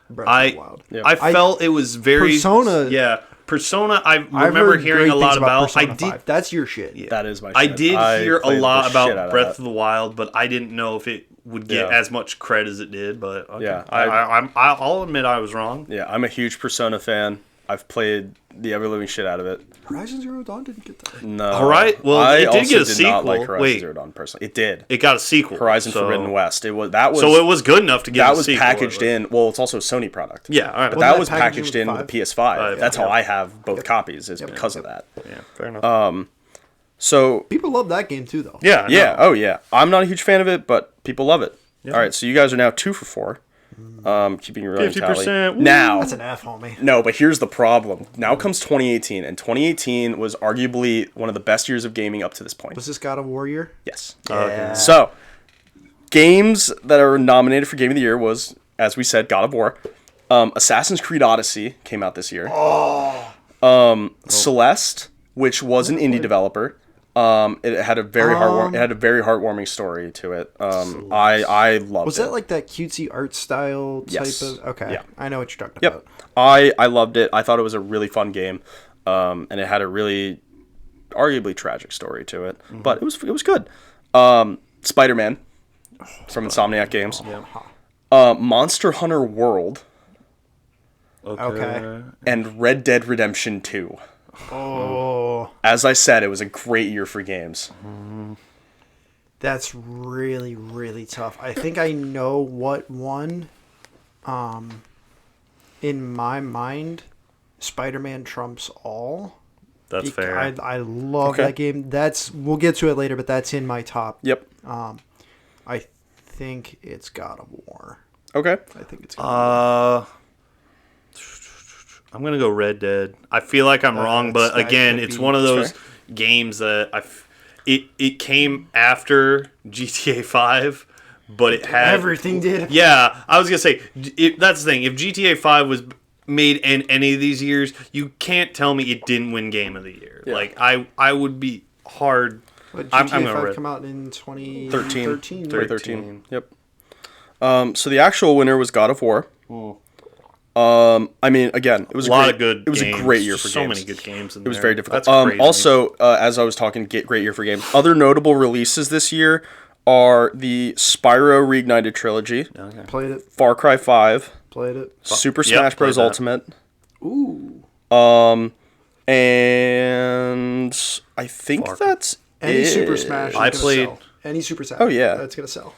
Breath of the Wild. Yeah. I felt it was very Persona- Yeah, Persona. I I've remember heard hearing great a lot things about. Persona I did. 5. That's your shit. that is my. I shit. did hear a played lot the shit out about of Breath that. of the Wild, but I didn't know if it would get Yeah. as much cred as it did. But okay. Yeah, I'll admit I was wrong. Yeah, I'm a huge Persona fan. I've played the ever living shit out of it. Horizon Zero Dawn didn't get that. No, Alright, well, I it did also get a did not sequel. like Horizon Wait. Zero Dawn personally. It did. It got a sequel. Horizon so, Forbidden West. It was So it was good enough to get that a was sequel. packaged in. Well, it's also a Sony product. Yeah, all right. But Wasn't that was that packaged packaged in with with the PS5. Five, That's yeah. how I have both copies. Is because of that. Yeah, fair enough. So People love that game too, though. yeah, yeah, no. oh yeah. I'm not a huge fan of it, but people love it. All right, so you guys are now 2 for 4. Keeping your running 50%, tally. woo. Now, That's an F, homie. no, but here's the problem. Now comes 2018, and 2018 was arguably one of the best years of gaming up to this point. Was this God of War year? Yes. Yeah. So, games that are nominated for Game of the Year was, as we said, God of War. Assassin's Creed Odyssey came out this year. Celeste, which was an indie developer. It had a very heartwarming story to it. I loved Was it. that like that cutesy art style type Yes. of? Okay, Yeah. I know what you're talking Yep. about. I loved it. I thought it was a really fun game. And it had a really arguably tragic story to it. But it was good. Spider-Man from Insomniac Games. Monster Hunter World Okay. and Red Dead Redemption 2. Oh, As I said, it was a great year for games. that's really really tough. I think I know what one. In my mind, Spider-Man trumps all. That's fair. I love Okay. that game. We'll get to it later, but that's in my top. Yep. I think it's God of War. Okay. I think it's. God of War. I'm gonna go Red Dead. I feel like I'm wrong, but that again, could it's be- one of That's those games that it came after GTA 5, but it had Everything did. Yeah, I was gonna say that's the thing. If GTA 5 was made in any of these years, you can't tell me it didn't win Game of the Year. Yeah. Like I would be hard. But I'm GTA gonna 5 Red- come out in 2013. 2013. Yep. So the actual winner was God of War. I mean, again, it was A lot great, of good. It was games. a great year for so games. many good games. In It was there. very difficult. That's crazy. Also, as I was talking, great year for games. Other notable releases this year are the Spyro Reignited trilogy, Played it. Far Cry 5, Played it. Super Yep, Smash Bros. played that. Ultimate. Ooh. And I think that's Any it. Super Smash is I gonna played- sell. Any Super Smash. Oh, yeah. That's going to sell.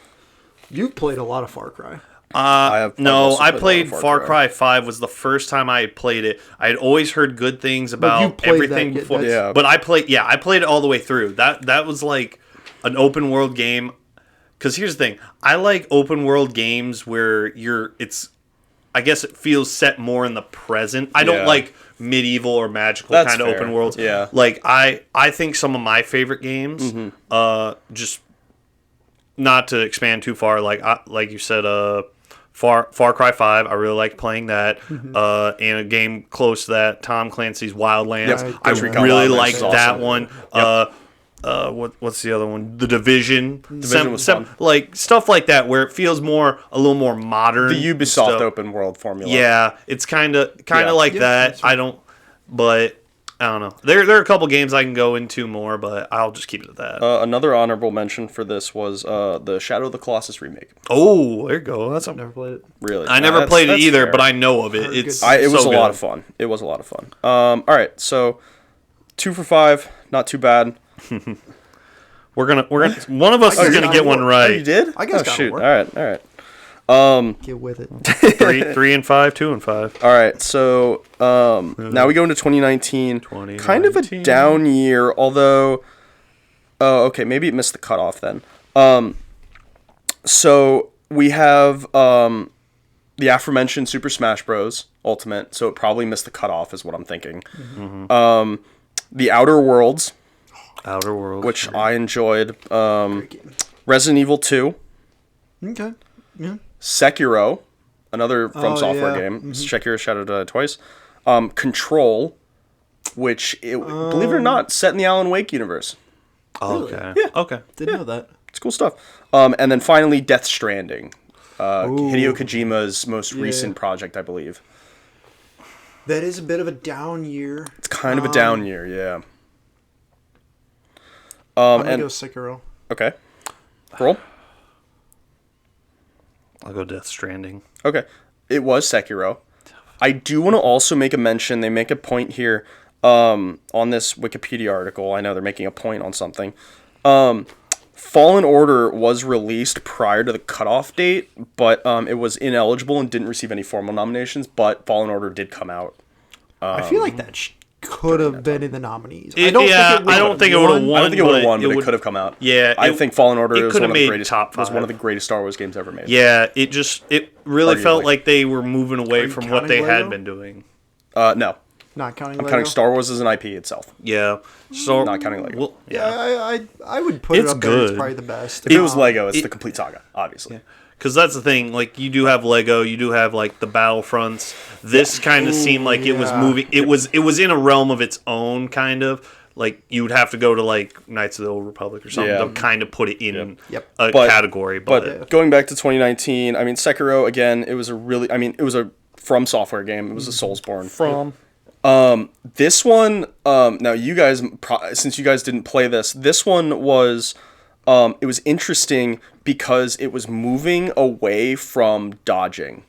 You've played a lot of Far Cry. I've No, also I played a lot played of Far Cry 5 was the first time I had played it. I had always heard good things you about played everything that, before. that's- Yeah. But I played it all the way through. That was like an open world game. Cuz here's the thing. I like open world games where I guess it feels set more in the present. I don't Yeah. like medieval or magical That's kind of fair. open worlds. Yeah. Like I think some of my favorite games just not to expand too far, like you said, Far Cry 5. I really liked playing that, and a game close to that, Tom Clancy's Wildlands. Yep. I Recon really Wildlands liked is that awesome. one. What's the other one? The Division. Division was fun. Like stuff like that, where it feels a little more modern. The Ubisoft stuff. open world formula. Yeah, it's kind of like Yeah, that. that's right. I don't know. There are a couple games I can go into more, but I'll just keep it at that. Another honorable mention for this was the Shadow of the Colossus remake. Oh, there you go. That's Never played it. Really, I never played it that's either, fair. but I know of it. Heard It's good It was so a lot good. of fun. It was a lot of fun. All right, so 2 for 5, not too bad. We're gonna one of us I is guess gonna I get would. one right. Oh, you did? I guess Oh, that'll shoot. work. All right. Get with it. 3 and 5, 2 and 5. All right, so now we go into 2019. Kind of a 2019. down year, although... Oh, okay, maybe it missed the cutoff then. So we have the aforementioned Super Smash Bros. Ultimate, so it probably missed the cutoff is what I'm thinking. The Outer Worlds, Outer Worlds. which I enjoyed. Great game. Resident Evil 2. Okay. Yeah. Sekiro, another From Oh, Software yeah. game. Sekiro Shadow Die Twice. Control, which, believe it or not, set in the Alan Wake universe. Oh, okay. Yeah. Okay. Didn't know that. It's cool stuff. And then finally, Death Stranding. Hideo Kojima's most recent project, I believe. That is a bit of a down year. It's kind of a down year, yeah. I'm gonna And go Sekiro. okay, roll. I'll go Death Stranding. Okay, it was Sekiro. I do want to also make a mention. They make a point here on this Wikipedia article. I know they're making a point on something. Fallen Order was released prior to the cutoff date, but it was ineligible and didn't receive any formal nominations. But Fallen Order did come out. I feel like that could have been in the nominees. I don't think it would have won. I don't think it would have won, but it would- could have come out. Yeah, I think Fallen Order it was could one have of the made greatest. top Was one of the five. greatest Star Wars games ever made. Yeah, it really felt Arguably. like they were moving away you from what counting they had Lego? been doing. No, Not counting I'm Lego. counting Star Wars as an IP itself. Yeah. So Not counting Lego. Well, Yeah, yeah. I would put It's it up there. It's good. probably the best. If it was Lego, it's it- the complete saga, obviously. Because that's the thing. Like you do have Lego, you do have like the Battlefronts. This kind of seemed like it was yeah. moving. It was in a realm of its own, kind of. Like you would have to go to like Knights of the Old Republic or something Yeah. to kind of put it in Yep. a But- category. But going back to 2019, I mean, Sekiro again. It was it was a From Software game. It was a Soulsborne. This one, now you guys, since you guys didn't play this one was, it was interesting because it was moving away from dodging.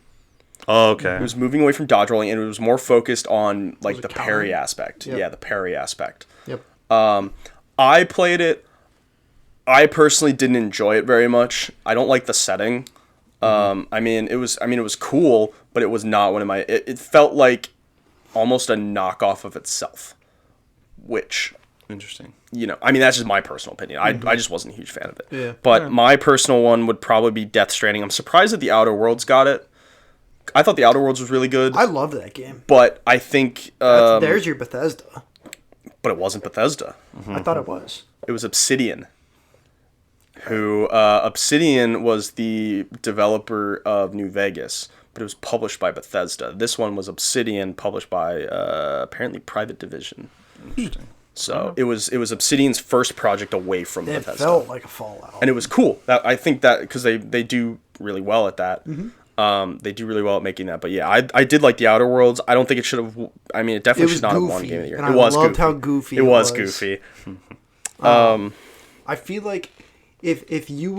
Oh, okay. It was moving away from dodge rolling, and it was more focused on like the countering? parry aspect. Yep. Yeah, the parry aspect. Yep. I played it. I personally didn't enjoy it very much. I don't like the setting. I mean, it was cool, but it was not one of my. It felt like almost a knockoff of itself, which, Interesting. you know, I mean, that's just my personal opinion. I just wasn't a huge fan of it. Yeah. But my personal one would probably be Death Stranding. I'm surprised that the Outer Worlds got it. I thought the Outer Worlds was really good, I loved that game. but I think, There's your Bethesda. but it wasn't Bethesda. I thought it was. It was Obsidian. Who Obsidian was the developer of New Vegas, but it was published by Bethesda. This one was Obsidian, published by apparently Private Division. Interesting. So it was Obsidian's first project away from It Bethesda, felt like a Fallout. and it was cool. I think that because they do really well at that. They do really well at making that. But yeah, I did like the Outer Worlds. I don't think it should have. I mean, it definitely It was should not have won goofy, Game of the Year. and It I was loved goofy. how goofy it it was was. goofy. I feel like if you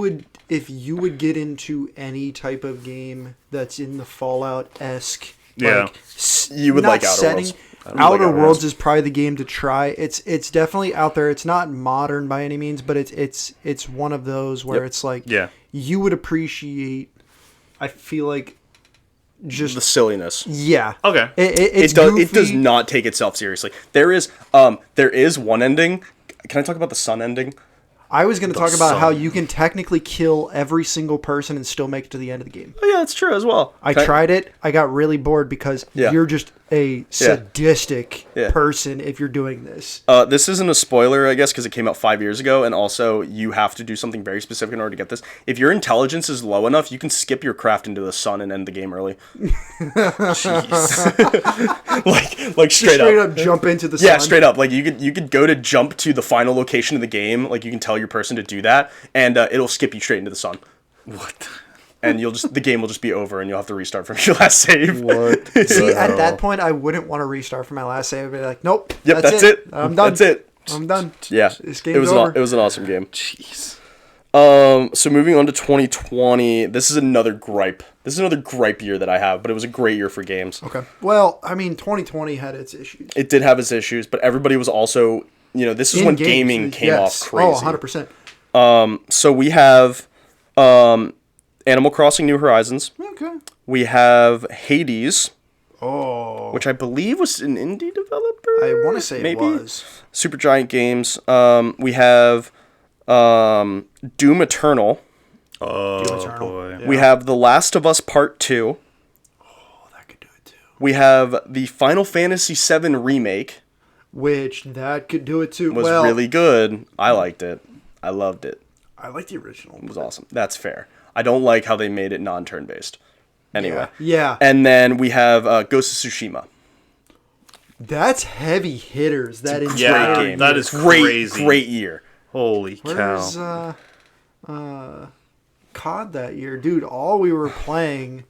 would get into any type of game that's in the Fallout-esque, Yeah. You would not like Outer setting. Worlds. I would like Outer Outer Worlds Worlds. is probably the game to try. It's definitely out there. It's not modern by any means, but it's one of those where Yep. it's like Yeah. you would appreciate. I feel like just The silliness. yeah. Okay. It's It does goofy. not take itself seriously. There is one ending. Can I talk about the sun ending? I was going to talk about sun. how you can technically kill every single person and still make it to the end of the game. Oh yeah, that's true as well. I Can tried it. I got really bored because Yeah. you're just a sadistic Yeah. person if you're doing this. This isn't a spoiler, I guess, because it came out 5 years ago, and also you have to do something very specific in order to get this. If your intelligence is low enough, you can skip your craft into the sun and end the game early. like straight up. Jump into the Yeah, sun. straight up. Like you could go to jump to the final location of the game. Like you can tell your person to do that, and it'll skip you straight into the sun. What? And the game will just be over, and you'll have to restart from your last save. What? See, at that point, I wouldn't want to restart for my last save. I'd be like, nope. Yep, that's it. I'm done. That's it. I'm done. Yeah, This it game's was over. it was an awesome game. Jeez. So moving on to 2020, this is another gripe. This is another gripe year that I have, but it was a great year for games. Okay. Well, I mean, 2020 had its issues. It did have its issues, but everybody was also, this is In when games, gaming came yes. off crazy. Oh, 100%. So we have Animal Crossing New Horizons. Okay. We have Hades, Oh. which I believe was an indie developer. I want to say maybe? it was. Supergiant Games. We have Doom Eternal. Oh, Eternal. boy. Yeah. We have The Last of Us Part 2. Oh, that could do it too. We have the Final Fantasy VII Remake. Which, that could do it too. Was well, really good. I liked it. I loved it. I like the original. It was awesome. That's fair. I don't like how they made it non-turn based. Anyway. Yeah. And then we have Ghost of Tsushima. That's heavy hitters. That Great entire Yeah, game. that is great, crazy. great year. Holy Where's cow. COD that year? Dude, all we were playing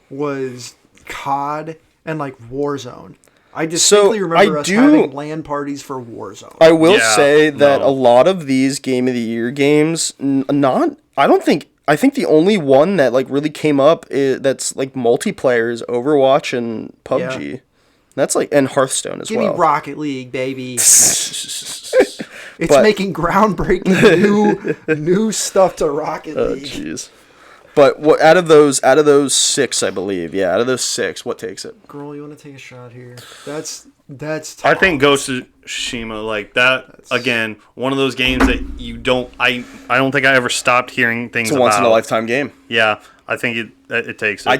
was COD and like Warzone. I distinctly remember us having LAN parties for Warzone. I will Yeah, say that no. a lot of these Game of the Year games, I think the only one that like really came up that's like multiplayer is Overwatch and PUBG. Yeah. That's like, and Hearthstone as Give well. me Rocket League, baby. It's But- making groundbreaking new stuff to Rocket Oh League. jeez. But what out of those 6, I believe, yeah, out of those 6, what takes it? Girl, you want to take a shot here? That's I tough. think Ghost of Tsushima, like that, again, one of those games that you don't, I don't think I ever stopped hearing things It's a about. once in a lifetime game. Yeah, I think it takes it. I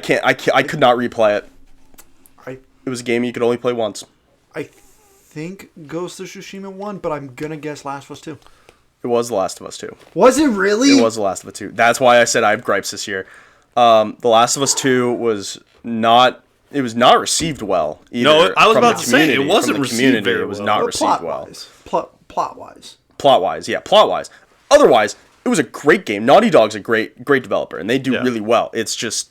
could not replay it. I It was a game you could only play once. I think Ghost of Tsushima won, but I'm gonna guess Last of Us 2. It was The Last of Us 2. Was it really? It was The Last of Us 2. That's why I said I have gripes this year. The Last of Us 2 was not received well either. No, I was from about the to say, it community. wasn't From the received community, very It was well. not But received well. plot-wise. Plot-wise, yeah, plot-wise. Otherwise, it was a great game. Naughty Dog's a great developer, and they do Yeah. really well. It's just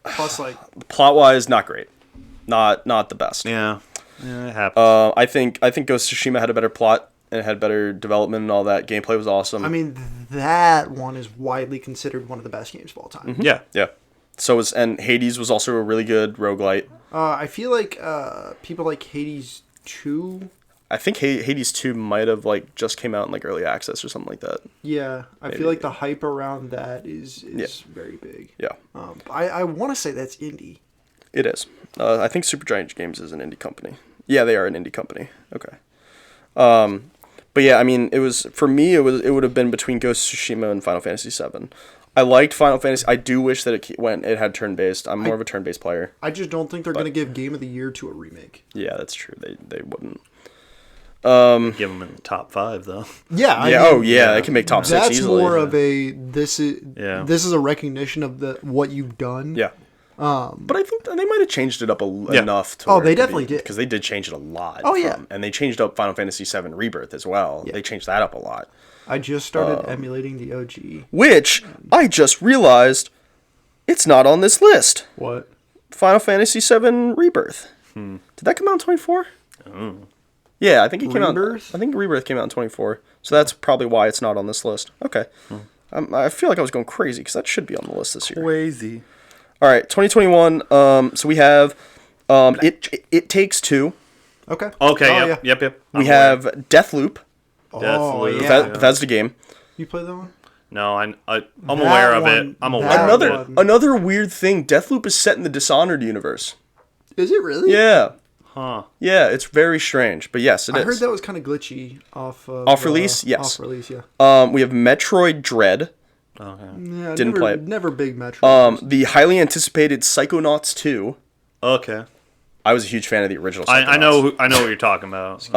Plus, like, plot-wise, not great. Not the best. Yeah, it happens. I think Ghost of Tsushima had a better plot and it had better development and all that. Gameplay was awesome. I mean, that one is widely considered one of the best games of all time. yeah. yeah. And Hades was also a really good roguelite. I feel like people like Hades 2. I think Hades 2 might have like just came out in like early access or something like that. Yeah, I Maybe. feel like the hype around that is Yeah. very big. Yeah, I want to say that's indie. it is. I think Supergiant Games is an indie company. Yeah, they are an indie company. Okay. But yeah, I mean, it was for me. It would have been between Ghost of Tsushima and Final Fantasy VII. I liked Final Fantasy. I do wish that it had turn based. I'm more of a turn based player. I just don't think they're going to give Game of the Year to a remake. Yeah, that's true. They wouldn't. Give them in the top 5 though. Yeah, I Yeah. mean, Oh yeah, they can make top 6 that's easily. more of a this is Yeah. this is a recognition of what you've done. Yeah. But I think they might have changed it up enough. To Oh, where they it could definitely be, did. because they did change it a lot. Oh, yeah. And they changed up Final Fantasy VII Rebirth as well. Yeah. They changed that up a lot. I just started emulating the OG. Which I just realized it's not on this list. What? Final Fantasy VII Rebirth. Did that come out in 24? Yeah, I think it came Rebirth? out. I think Rebirth came out in 24. So that's probably why it's not on this list. Okay. I feel like I was going crazy because that should be on the list this year. Crazy. All right, 2021. So we have It Takes Two. Okay. Okay. Oh, Yep. We have Deathloop, Oh, Deathloop. yeah. Bethesda game. You play that one? No, I'm That aware of it. one- I'm aware that of it. one- Another weird thing. Deathloop is set in the Dishonored universe. Is it really? Yeah, Huh. yeah, it's very strange, but yes, it is. I heard that was kind of glitchy off of, Off release? Yes. Off release, yeah. We have Metroid Dread. Okay. Yeah, Didn't never, play it. Never big Metro. The highly anticipated Psychonauts 2. Okay. I was a huge fan of the original Psychonauts. I know what you're talking about.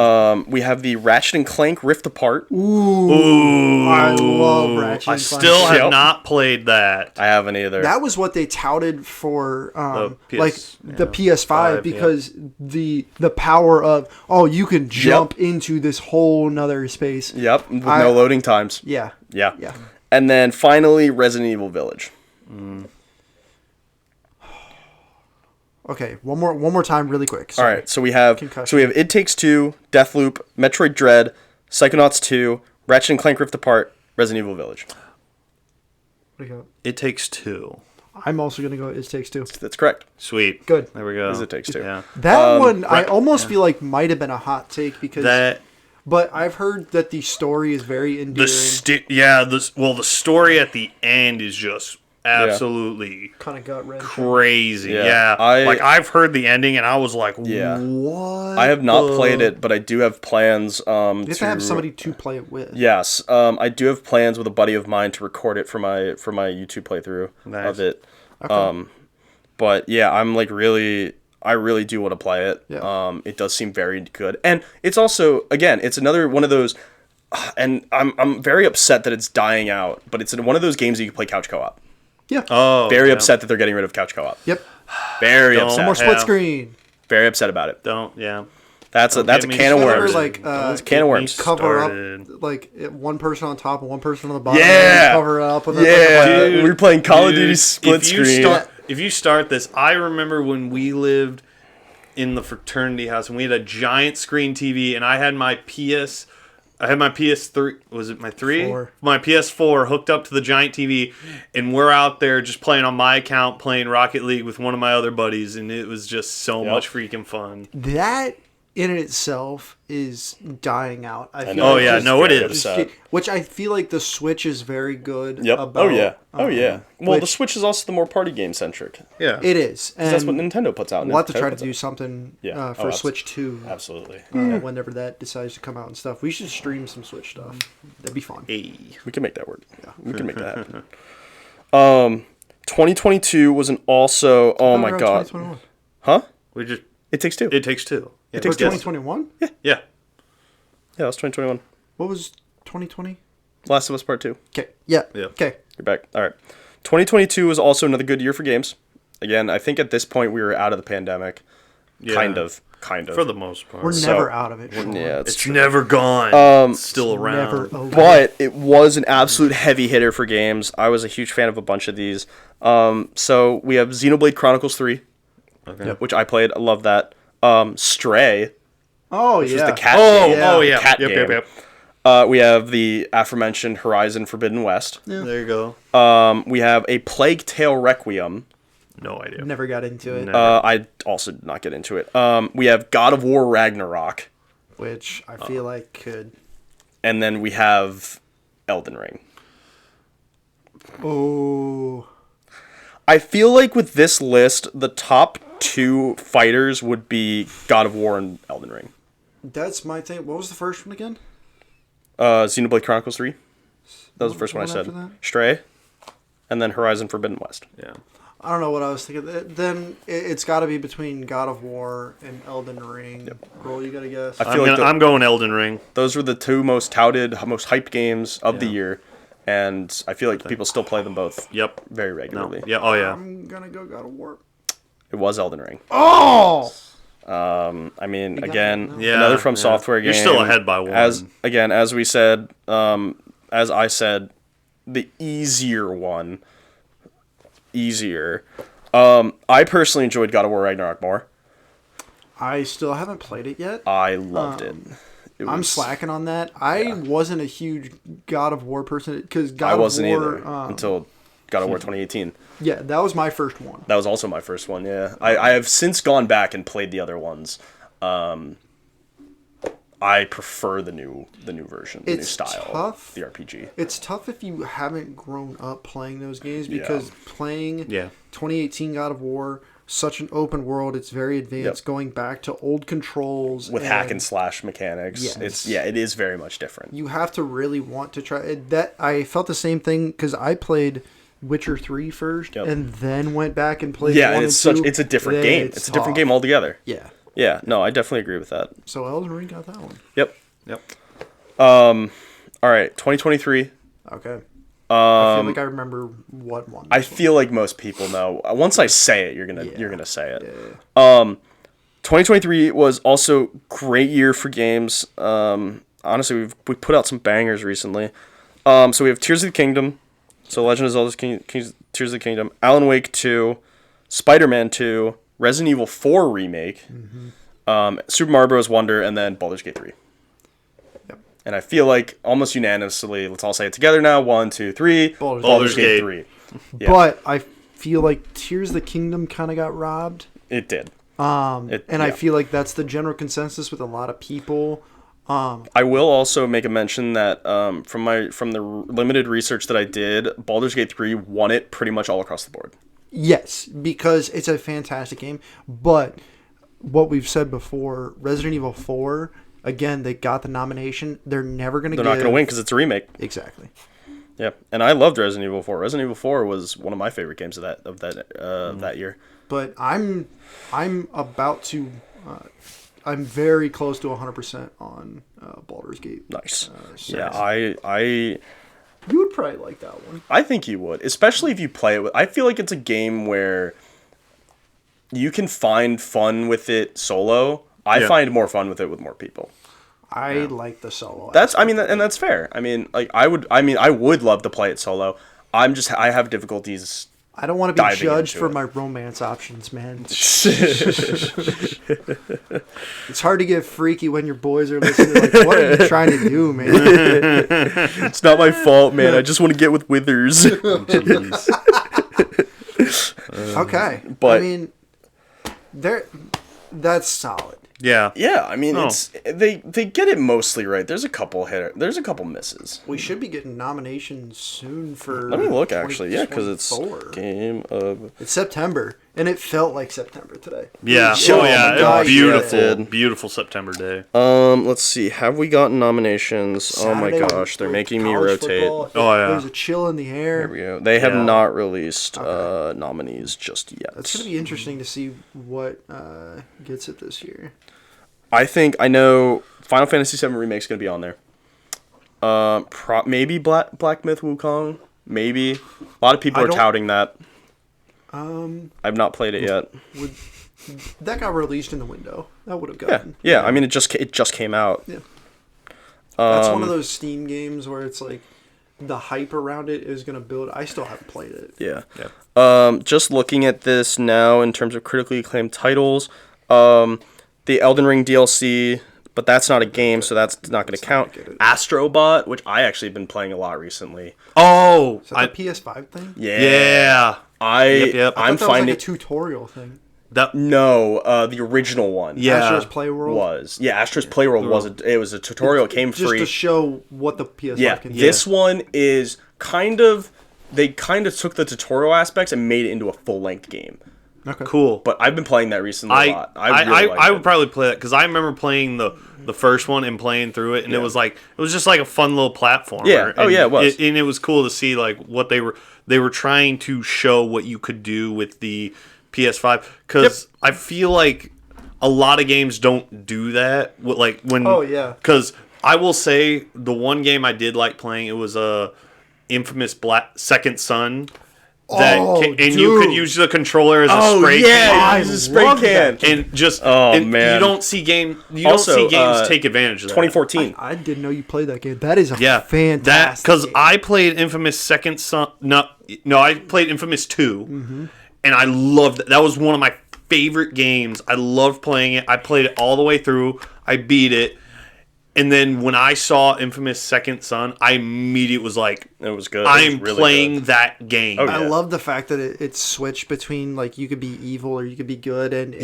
We have the Ratchet and Clank Rift Apart. Ooh. I love Ratchet. I and Clank. still have Yep. not played that. I haven't either. That was what they touted for, The like PS the PS5, yeah. because the power of you can jump into this whole nother space. Yep, with no loading times. Yeah. Yeah. Yeah. And then finally, Resident Evil Village. Okay, one more time, really quick. All Sorry. right, so we have Concussion. It Takes Two, Deathloop, Metroid Dread, Psychonauts 2, Ratchet and Clank Rift Apart, Resident Evil Village. What do you got? It Takes Two. I'm also gonna go. It Takes Two. That's correct. Sweet. Good. There we go. It Takes Two. Yeah. That one I almost feel like might have been a hot take because, but I've heard that the story is very endearing. the story at the end is just absolutely Kind of gut wrenching. crazy. Yeah. Yeah. I've heard the ending and I was like, Yeah. what? I have not played it, but I do have plans You have to have somebody to play it with. Yes, I do have plans with a buddy of mine to record it for my YouTube playthrough Nice. of it. But yeah, I really do want to play it. Yeah. It does seem very good, and it's also, again, it's another one of those, and I'm very upset that it's dying out. But it's one of those games that you can play couch co-op. Yeah. Oh, Very yeah. upset that they're getting rid of couch co-op. Yep. Very Don't- upset. More split Yeah. screen. Very upset about it. Don't. Yeah. That's a get me can of started. worms. Like, It's a can of worms. Cover Started. up like one person on top and one person on the bottom. Yeah. And cover it up. And then Yeah, Dude, we were playing Call of Duty Dude, split screen. If you start this, I remember when we lived in the fraternity house and we had a giant screen TV, and I had my PS3. Was it my 3? Four. My PS4 hooked up to the giant TV, and we're out there just playing on my account, playing Rocket League with one of my other buddies, and it was just so much freaking fun. that in itself is dying out. I feel know. Oh, yeah, Just no, it very is. upset. Which I feel like the Switch is very good. Yep. About, Oh yeah. Oh yeah. Well, the which- Switch is also the more party game centric. Yeah. It is. And That's what Nintendo puts out. we'll have to Nintendo try to puts do out. something Yeah. for Oh, Switch 2 Absolutely. whenever that decides to come out and stuff. We should stream some Switch stuff. That'd be fun. Hey. We can make that work. We can make that happen. 2022 was an also. Oh my Around god. 2021. Huh? We just. It Takes Two. It Takes Two. Yeah. Takes For Two. 2021? Yeah. Yeah, that's 2021. What was 2020? Last of Us Part 2. Okay. Yeah. Yeah. Okay. You're back. All right. 2022 was also another good year for games. Again, I think at this point we were out of the pandemic. Yeah. Kind of. For the most part. We're So- never out of it. Sean. Yeah, it's It's true. never gone. It's still around. Never over. But it was an absolute heavy hitter for games. I was a huge fan of a bunch of these. So we have Xenoblade Chronicles 3, Okay. which I played. I love that. Stray, Oh, which yeah. was the cat Oh, game. oh yeah. Cat Yep, game. yep, yep. We have the aforementioned Horizon Forbidden West. There you go. We have a Plague Tale Requiem. No idea. Never got into it. Never. I also did not get into it. We have God of War Ragnarok. Which I feel like could. And then we have Elden Ring. Oh. I feel like with this list, the top two fighters would be God of War and Elden Ring. That's my thing. What was the first one again? Xenoblade Chronicles 3. That was the first one I One said. after that? Stray. And then Horizon Forbidden West. Yeah. I don't know what I was thinking. Then it's got to be between God of War and Elden Ring. Roll, you got to guess. I feel I'm going Elden Ring. those were the two most touted, most hyped games of the year. And I feel like people still play them both Yep. very No. regularly. Yeah. Oh yeah. I'm going to go God of War. It was Elden Ring. Oh! I mean, again, Yeah, another From yeah. Software game. You're still ahead by one. As we said, as I said, the easier one. I personally enjoyed God of War Ragnarok more. I still haven't played it yet. I loved it. I'm slacking on that. I wasn't a huge God of War person because God I wasn't of War, either until God of War 2018. Yeah, that was my first one. That was also my first one. Yeah, I have since gone back and played the other ones. I prefer the new version, the new style, tough. the RPG. It's tough if you haven't grown up playing those games because playing 2018 God of War, such an open world, it's very advanced, going back to old controls with hack and slash mechanics. Yes. It is very much different. You have to really want to try it. That I felt the same thing because I played Witcher 3 first and then went back and played 1 and and 2. It's a different game. It's a different game altogether. Yeah. Yeah, no, I definitely agree with that. So Elden Ring got that one. Yep. All right, 2023. Okay. I feel like I remember what one. I feel like most people know. Once I say it, you're gonna say it. Yeah. 2023 was also great year for games. Honestly, we put out some bangers recently. So we have Tears of the Kingdom, so Legend of Zelda's Tears of the Kingdom, Alan Wake 2, Spider-Man 2, Resident Evil 4 remake, Super Mario Bros. Wonder, and then Baldur's Gate 3. Yep. And I feel like almost unanimously, let's all say it together now. 1, 2, 3. Baldur's Gate 3. Yeah. But I feel like Tears of the Kingdom kind of got robbed. It did. I feel like that's the general consensus with a lot of people. I will also make a mention that from the limited research that I did, Baldur's Gate 3 won it pretty much all across the board. Yes, because it's a fantastic game. But what we've said before, Resident Evil 4, again, they got the nomination. They're never going to They're not going to win because it's a remake. Exactly. Yeah, and I loved Resident Evil 4. Resident Evil 4 was one of my favorite games of that year. But I'm about to... I'm very close to 100% on Baldur's Gate. Nice. 6. Yeah, I You would probably like that one. I think you would, especially if you play it with... I feel like it's a game where you can find fun with it solo. I find more fun with it with more people. I like the solo. That's fair. I mean, like I would love to play it solo. I have difficulties. I don't want to be diving judged into for it. my romance options, man. It's hard to get freaky when your boys are listening. Like, what are you trying to do, man? It's not my fault, man. I just want to get with Withers. Okay, But- I mean, that's solid. Yeah. Yeah, I mean, it's they get it mostly right. There's a couple misses. We should be getting nominations soon for. Let me look actually, yeah, because it's 2024. game of. It's September, and it felt like September today. Yeah. Oh Oh, yeah. my gosh, Beautiful. yeah, it did. Beautiful September day. Let's see. Have we gotten nominations? Saturday, oh my gosh, they're making me college rotate. football, Oh, yeah. There's a chill in the air. There we go. They have Yeah. not released nominees just yet. It's gonna be interesting to see what gets it this year. I know Final Fantasy VII Remake is going to be on there. Maybe Black Myth Wukong. Maybe. A lot of people are touting that. I've not played it yet. That got released in the window. That would have Yeah, gotten. yeah. I mean, it just came out. Yeah. That's one of those Steam games where it's like the hype around it is gonna build. I still haven't played it. Yeah. Just looking at this now in terms of critically acclaimed titles, the Elden Ring DLC, but that's not a game, so that's not going to count. Astrobot, which I actually have been playing a lot recently. Oh. Is that the PS5 thing? Yeah. I'm I thought that was finding like a tutorial thing. no, the original one. Yeah. Astro's Playworld Was Astro's Playworld was a tutorial. It came just free to show what the PS5 Yeah, can do. this one is they kind of took the tutorial aspects and made it into a full length game. Okay. Cool. But I've been playing that recently a lot. I really liked would it. probably play that because I remember playing the first one and playing through it, and it was just like a fun little platformer. Yeah. Oh, and yeah, it was. and it was cool to see like what they were trying to show what you could do with the PS5 because I feel like a lot of games don't do that. Like when Oh, yeah. because I will say the one game I did like playing, it was Infamous Second Son. You could dude. use the controller as a spray can. I use a spray love can. that. And just man. you don't see games Also, take advantage of that. 2014. I didn't know you played that game. That is a Yeah, fantastic because game. I played Infamous Second Son. No, I played Infamous 2, Mm-hmm. and I loved it. That was one of my favorite games. I loved playing it. I played it all the way through. I beat it. And then when I saw Infamous Second Son, I immediately was like, It was good. I'm It was really playing good. that game. Oh, I yeah. love the fact that it switched between like you could be evil or you could be good, and You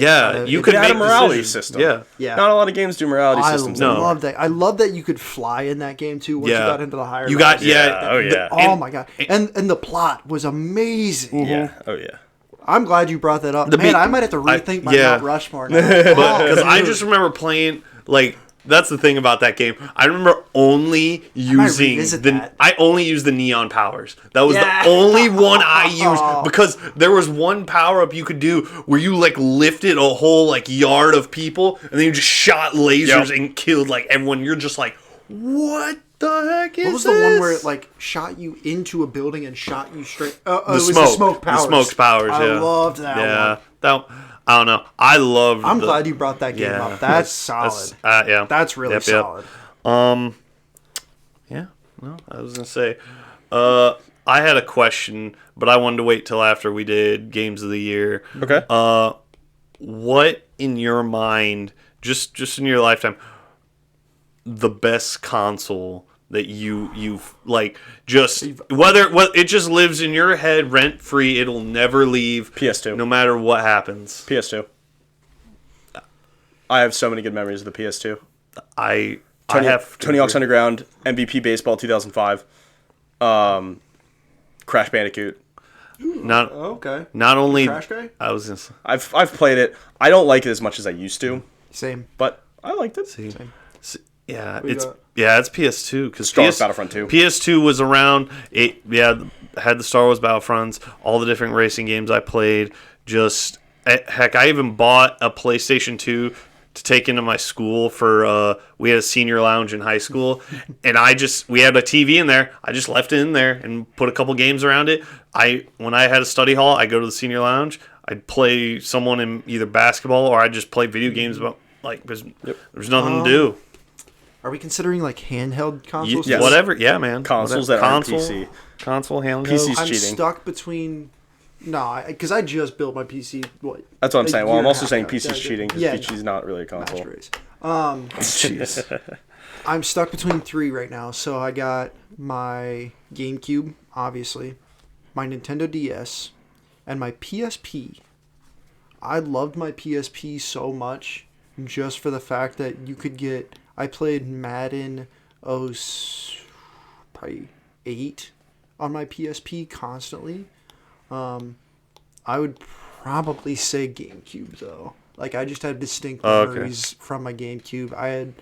It could had a make morality decisions. system. Yeah. Yeah. Not a lot of games do morality I systems. No. love that. I love that you could fly in that game too. Once Yeah. you got into the higher, You got- levels. yeah. Oh, yeah. Oh my god! And the plot was amazing. Yeah. Oh yeah. I'm glad you brought that up. The Man, beat- I might have to rethink my yeah. Mount Rushmore now. Because I dude. just remember playing, like, that's the thing about that game. I remember only using revisit that. I only used the neon powers. That was Yeah. the only one I used because there was one power up you could do where you like lifted a whole like yard of people and then you just shot lasers Yep. and killed like everyone. You're just like, what the heck is What was this? the one where it like shot you into a building and shot you straight? It the was smoke, the smoke powers. the smoke powers. I Yeah, loved that Yeah, one. that I don't know. I loved. I'm glad you brought that game Yeah. up. That's solid. Yeah, That's really Yep. solid. Yeah, no, I was gonna say, I had a question, but I wanted to wait till after we did games of the year. Okay. What in your mind, just in your lifetime, the best console that you've like just whether it just lives in your head rent free, it'll never leave. PS2. no matter what happens. PS2. I have so many good memories of the PS2. I Tony, have to Tony Hawk's agree. Underground, MVP Baseball 2005, Crash Bandicoot. Not Okay. not only Crash Guy? I was gonna say, I've played it. I don't like it as much as I used to, Same. but I liked it. yeah, We it's got- it's PS2 because Star Wars Battlefront 2. PS2 was around. It had the Star Wars Battlefronts, all the different racing games I played. Just heck, I even bought a PlayStation 2 to take into my school for we had a senior lounge in high school, and we had a TV in there. I just left it in there and put a couple games around it. When I had a study hall, I go to the senior lounge. I'd play someone in either basketball or I'd just play video games about like there's nothing to do. Are we considering like handheld consoles? Yes. Whatever, yeah, man. Consoles Whatever. that aren't PC. Console, handheld. PC 's I'm cheating. stuck between. No, because I just built my PC. What? That's what I'm a saying. year Well, I'm and a also half saying ago. PC's cheating because Yeah, PC's not really a console. master race. Jeez. I'm stuck between three right now. So I got my GameCube, obviously, my Nintendo DS, and my PSP. I loved my PSP so much just for the fact that you could get. I played Madden probably 8 on my PSP constantly. I would probably say GameCube though. Like I just have distinct Okay. memories from my GameCube. I had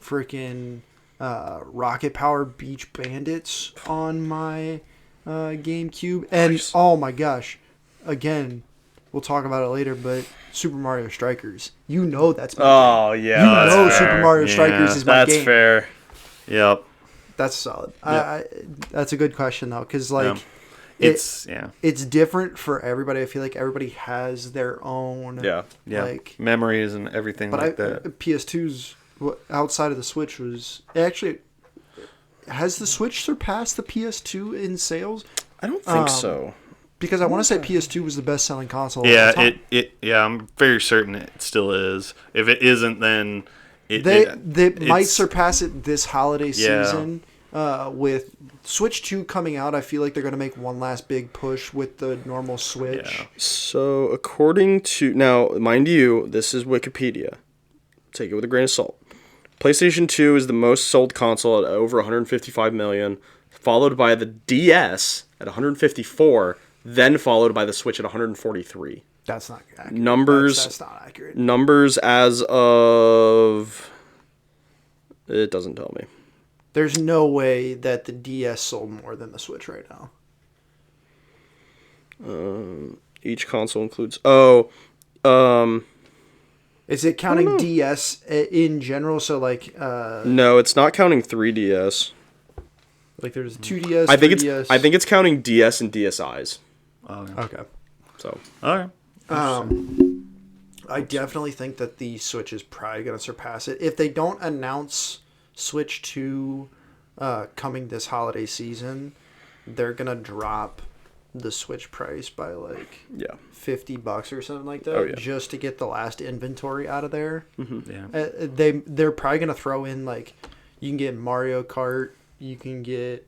freaking Rocket Power Beach Bandits on my GameCube, and oh my gosh, again, we'll talk about it later. But Super Mario Strikers, you know that's my game. Oh yeah, You that's know fair. Super Mario Strikers is my That's game. fair. Yep. That's solid. That's a good question though, because like Yeah. it's Yeah. it's different for everybody. I feel like everybody has their own. Yeah. Yeah. Like, Memories and everything but like that. PS2's outside of the Switch was actually. Has the Switch surpassed the PS2 in sales? I don't think so. Because I want to say PS2 was the best-selling console. of all Yeah, time. I'm very certain it still is. If it isn't, then They might it's- surpass it this holiday Yeah. season. With Switch 2 coming out, I feel like they're going to make one last big push with the normal Switch. Yeah. So according to now, mind you, this is Wikipedia. Take it with a grain of salt. PlayStation 2 is the most sold console at over 155 million, followed by the DS at 154, then followed by the Switch at 143. That's not accurate. Numbers- That's not accurate. Numbers as of it doesn't tell me. There's no way that the DS sold more than the Switch right now. Each console includes Is it counting DS in general? So like no, it's not counting 3DS. there's 2DS, I think 3DS. it's think it's counting DS and DSi's. Okay. So All right. I definitely think that the Switch is probably going to surpass it. If they don't announce Switch 2 coming this holiday season, they're going to drop the Switch price by like Yeah. $50 or something like that, Oh, yeah. just to get the last inventory out of there. Yeah. They're probably gonna throw in like you can get Mario Kart, you can get.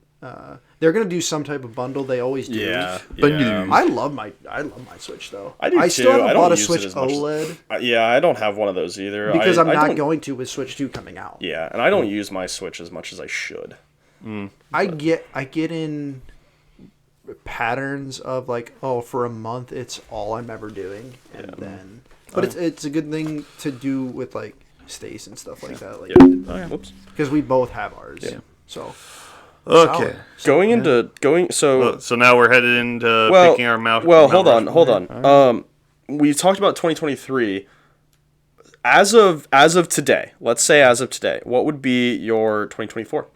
They're gonna do some type of bundle. They always do. Yeah. I love my Switch though. I do I still too. I haven't don't bought a use it Switch as much as- OLED Yeah, I don't have one of those either. because I I'm not don't- going to with Switch 2 coming out. Yeah, and I don't use my Switch as much as I should. I get in patterns of like, oh, for a month it's all I'm ever doing, and then but it's a good thing to do with like Stace and stuff like that, like Whoops. because we both have ours. Yeah. So Okay. So So now we're headed into picking our mouth. Well, Mount hold Rushmore. on. We talked about 2023. As of today, let's say as of today, what would be your 2024?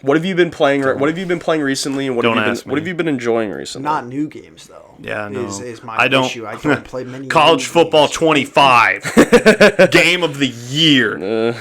What have you been playing? What have you been playing recently? And what Don't have you ask been? What me. have you been enjoying recently? not new games though. Yeah, no. Is my I don't- issue. I don't play many College new football games. 25 game of the year.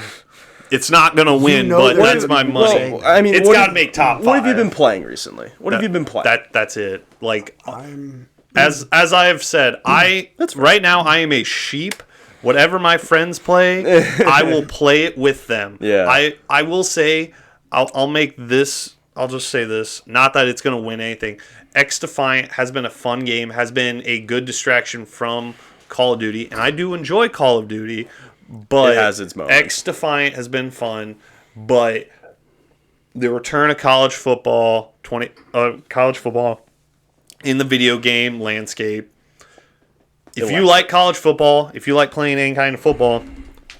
It's not gonna win, know but that that's it my would be money. saying- I mean, It's what gotta have- make top What have you five. been playing recently? What have you been playing? That's it. Like I'm as I have said, right now I am a sheep. Whatever my friends play, I will play it with them. Yeah. I will say I'll make this. I'll just say this. Not that it's gonna win anything. X Defiant has been a fun game. Has been a good distraction from Call of Duty, and I do enjoy Call of Duty. But It has its moments. X Defiant has been fun, but the return of college football in the video game landscape. If you like college football, if you like playing any kind of football,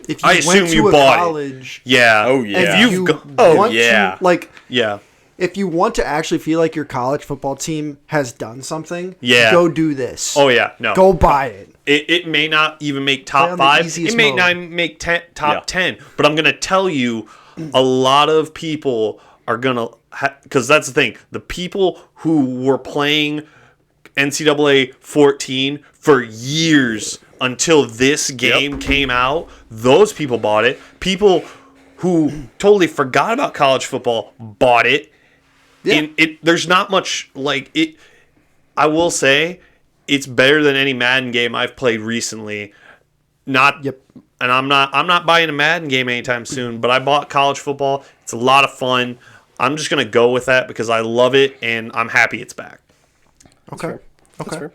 if you I went assume to you a bought it. college, yeah. Oh, yeah. If and you've you go- want yeah. to like. yeah. If you want to actually feel like your college football team has done something, Yeah. go do this. Oh yeah. No. Go buy it. It may not even make Play top on the 5. easiest It may mode. not make top Yeah. 10. But I'm gonna tell you, a lot of people are gonna because that's the thing. The people who were playing NCAA 14 for years until this game came out, those people bought it. People who totally forgot about college football bought it. Yeah. And there's not much like it. I will say it's better than any Madden game I've played recently. Not Yep. and I'm not buying a Madden game anytime soon, but I bought college football. It's a lot of fun. I'm just gonna go with that because I love it and I'm happy it's back. Okay. That's Okay. fair.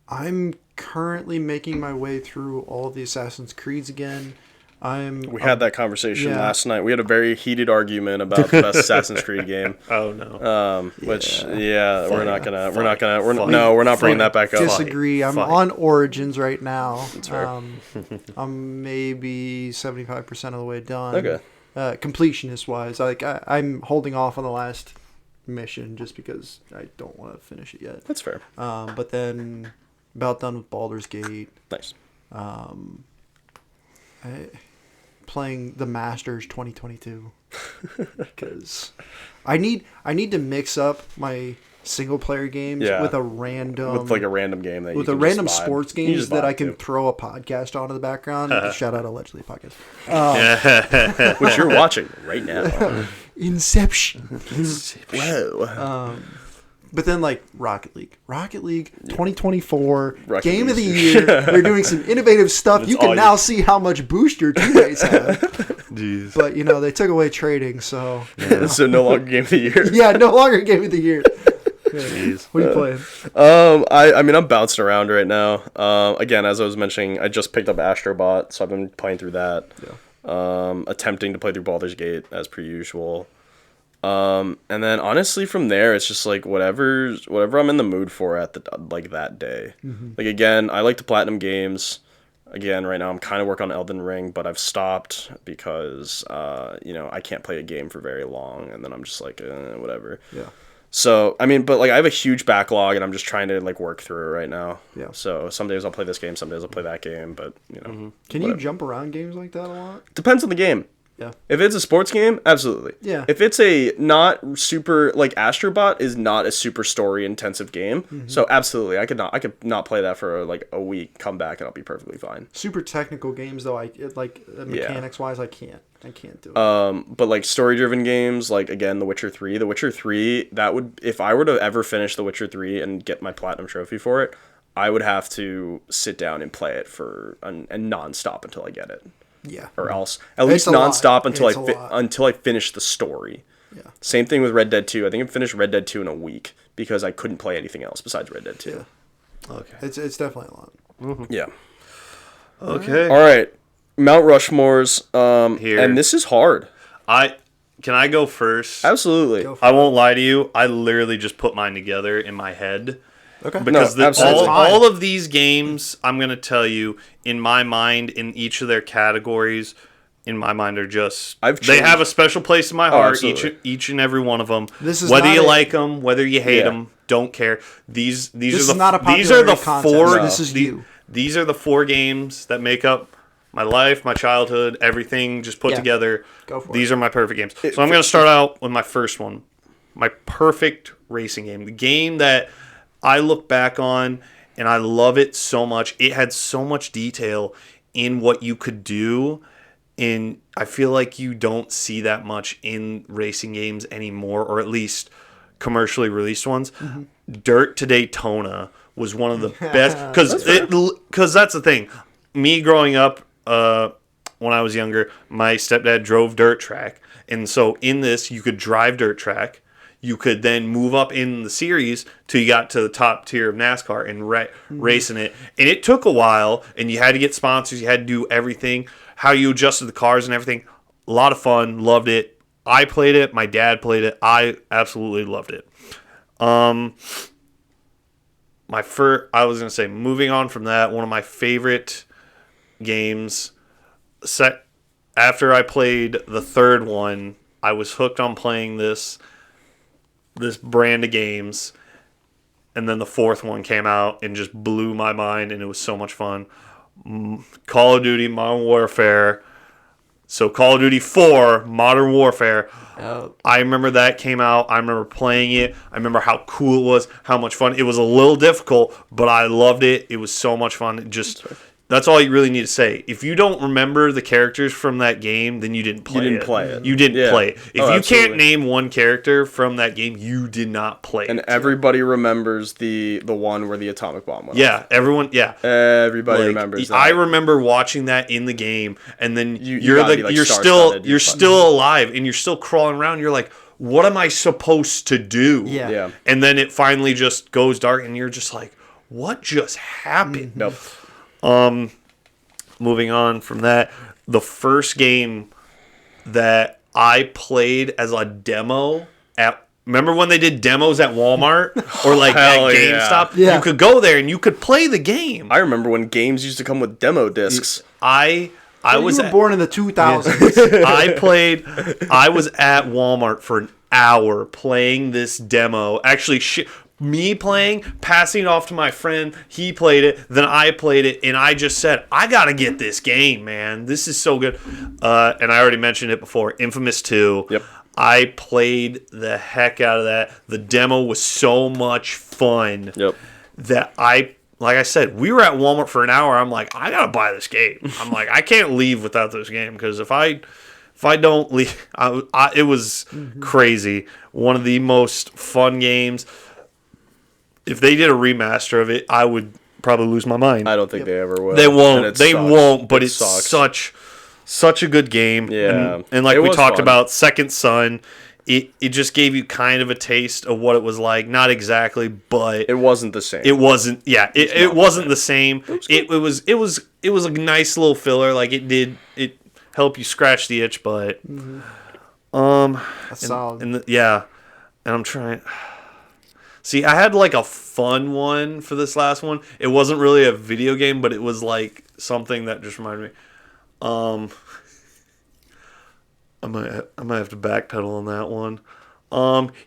I'm currently making my way through all the Assassin's Creeds again. We had that conversation yeah. last night. We had a very heated argument about the best Assassin's Creed game. Oh no. Which we're not Fight. bringing that back up. disagree. I'm Fight. on Origins right now. fair. I'm maybe 75% of the way done. Okay. Completionist wise, I'm holding off on the last mission just because I don't want to finish it yet. That's fair. But then about done with Baldur's Gate. Nice. Playing the Masters 2022 because I need to mix up my single player games Yeah. with a random With like a random game that with you a can random just vibe. sports You games just that vibe I can to. throw a podcast on in the background. Shout out allegedly podcast. Which you're watching right now. Inception. Whoa. But then like Rocket League 2024 Rocket game of the League. year. They're doing some innovative stuff. You all can you- now see how much boost your teammates have. Jeez. But they took away trading, so So no longer game of the year. yeah, no longer game of the year. Jeez. What are you playing? I mean, I'm bouncing around right now. Again, as I was mentioning, I just picked up Astrobot, so I've been playing through that. Attempting to play through Baldur's Gate as per usual. And then honestly, from there, it's just like whatever I'm in the mood for at that day. Like again, I like to platinum games. Again, right now I'm kind of working on Elden Ring, but I've stopped because I can't play a game for very long, and then I'm just like whatever. Yeah. So, I mean, but like I have a huge backlog and I'm just trying to like work through it right now. Yeah. So some days I'll play this game, some days I'll play that game, but Can you jump around games like that a lot? depends on the game. Yeah. If it's a sports game, absolutely. Yeah. If it's a not super like Astrobot is not a super story intensive game, so absolutely I could not play that for like a week, come back and I'll be perfectly fine. Super technical games though, mechanics wise, I can't do it. But like story driven games, like again, The Witcher 3, that would, if I were to ever finish The Witcher 3 and get my platinum trophy for it, I would have to sit down and play it and nonstop until I get it. Yeah. Or else at least nonstop until I finish the story. Yeah. Same thing with Red Dead 2. I think I finished Red Dead 2 in a week because I couldn't play anything else besides Red Dead 2. Yeah. Okay. It's definitely a lot. Yeah. Okay. All right. Mount Rushmore's. Here. And this is hard. Can I go first? Absolutely. Go for I won't lie to you. I literally just put mine together in my head. Okay. Because absolutely. all of these games, I'm going to tell you, in my mind, in each of their categories, in my mind, are just... They have a special place in my heart, each and every one of them. This is whether not you a- like them, whether you hate them, don't care. These This are is not a these are the popularity contest. four... No. This is you. These are the 4 games that make up my life, my childhood, everything just put Yeah. together. Go for These it. are my perfect games. So I'm going to start out with my first one. My perfect racing game. The game that I look back on and I love it so much. It had so much detail in what you could do. And I feel like you don't see that much in racing games anymore, or at least commercially released ones. Dirt to Daytona was one of the best because that's the thing. Me growing up, when I was younger, my stepdad drove dirt track, and so in this you could drive dirt track. You could then move up in the series till you got to the top tier of NASCAR and racing it. And it took a while, and you had to get sponsors. You had to do everything. How you adjusted the cars and everything. A lot of fun. Loved it. I played it. My dad played it. I absolutely loved it. I was going to say, moving on from that, one of my favorite games. After I played the third one, I was hooked on playing this brand of games, and then the fourth one came out and just blew my mind, and it was so much fun. Call of Duty Modern Warfare. So Call of Duty 4 Modern Warfare. I remember that came out. I remember playing it. I remember how cool it was, how much fun. It was a little difficult, but I loved it. It was so much fun. That's all you really need to say. If you don't remember the characters from that game, then you didn't play it. You didn't play it. If you absolutely. can't name one character from that game, you did not play And it. everybody remembers the one where the atomic bomb went Yeah, off. everyone, yeah. Everybody remembers that. I remember watching that in the game, and then you're star-studded. still alive, and you're still crawling around. You're like, what am I supposed to do? Yeah. And then it finally just goes dark, and you're just like, what just happened? Nope. Moving on from that, the first game that I played as a demo remember when they did demos at Walmart or like at GameStop? Yeah. You could go there and you could play the game. I remember when games used to come with demo discs. I was you were born in the 2000s. I was at Walmart for an hour playing this demo. Actually, me playing, passing it off to my friend. He played it, then I played it, and I just said, I gotta get this game, man. This is so good. And I already mentioned it before, Infamous 2. Yep. I played the heck out of that. The demo was so much fun that like I said, we were at Walmart for an hour. I'm like, I gotta buy this game. I'm like, I can't leave without this game, because if I don't leave, it was crazy. One of the most fun games. If they did a remaster of it, I would probably lose my mind. I don't think they ever will. They won't. And They sucks. won't. But It it's sucks. such a good game. Yeah. And like It we was talked fun. about, Second Son, it just gave you kind of a taste of what it was like. Not exactly, but It wasn't the same. it wasn't. Yeah, it wasn't the same. It was a nice little filler. Like it helped you scratch the itch, but That's solid. and I'm trying. See, I had like a fun one for this last one. It wasn't really a video game, but it was like something that just reminded me. I might have to backpedal on that one.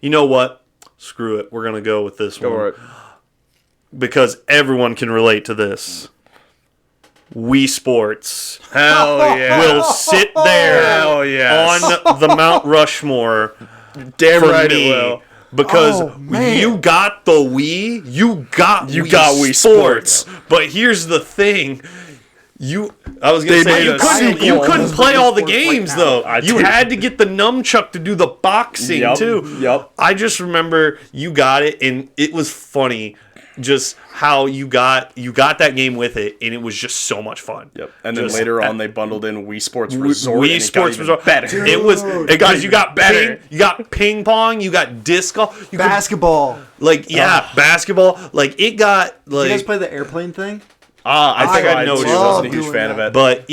You know what? Screw it. We're gonna go with this Go one for it. because everyone can relate to this. Wii Sports Hell yeah. will sit there Hell yes. on the Mount Rushmore Damn for right me. it will. Because Oh, man. you got the Wii, you got Wii Sports. Sports. But here's the thing. I was gonna They say made a you sequel. couldn't play all the Sports right games now. though. I You did. had to get the nunchuck to do the boxing Yup, too. yup. I just remember you got it, and it was funny, just how you got that game with it, and it was just so much fun. Yep. And then Just- later on, they bundled in Wii Sports Resort. Wii and Sports it got even Resort. better. It was got because you got better. you got ping pong, you got disc golf, you could, Basketball. like basketball. Like it got You guys like. play the airplane thing? I think I know what you're love listening a huge doing fan of that. it. But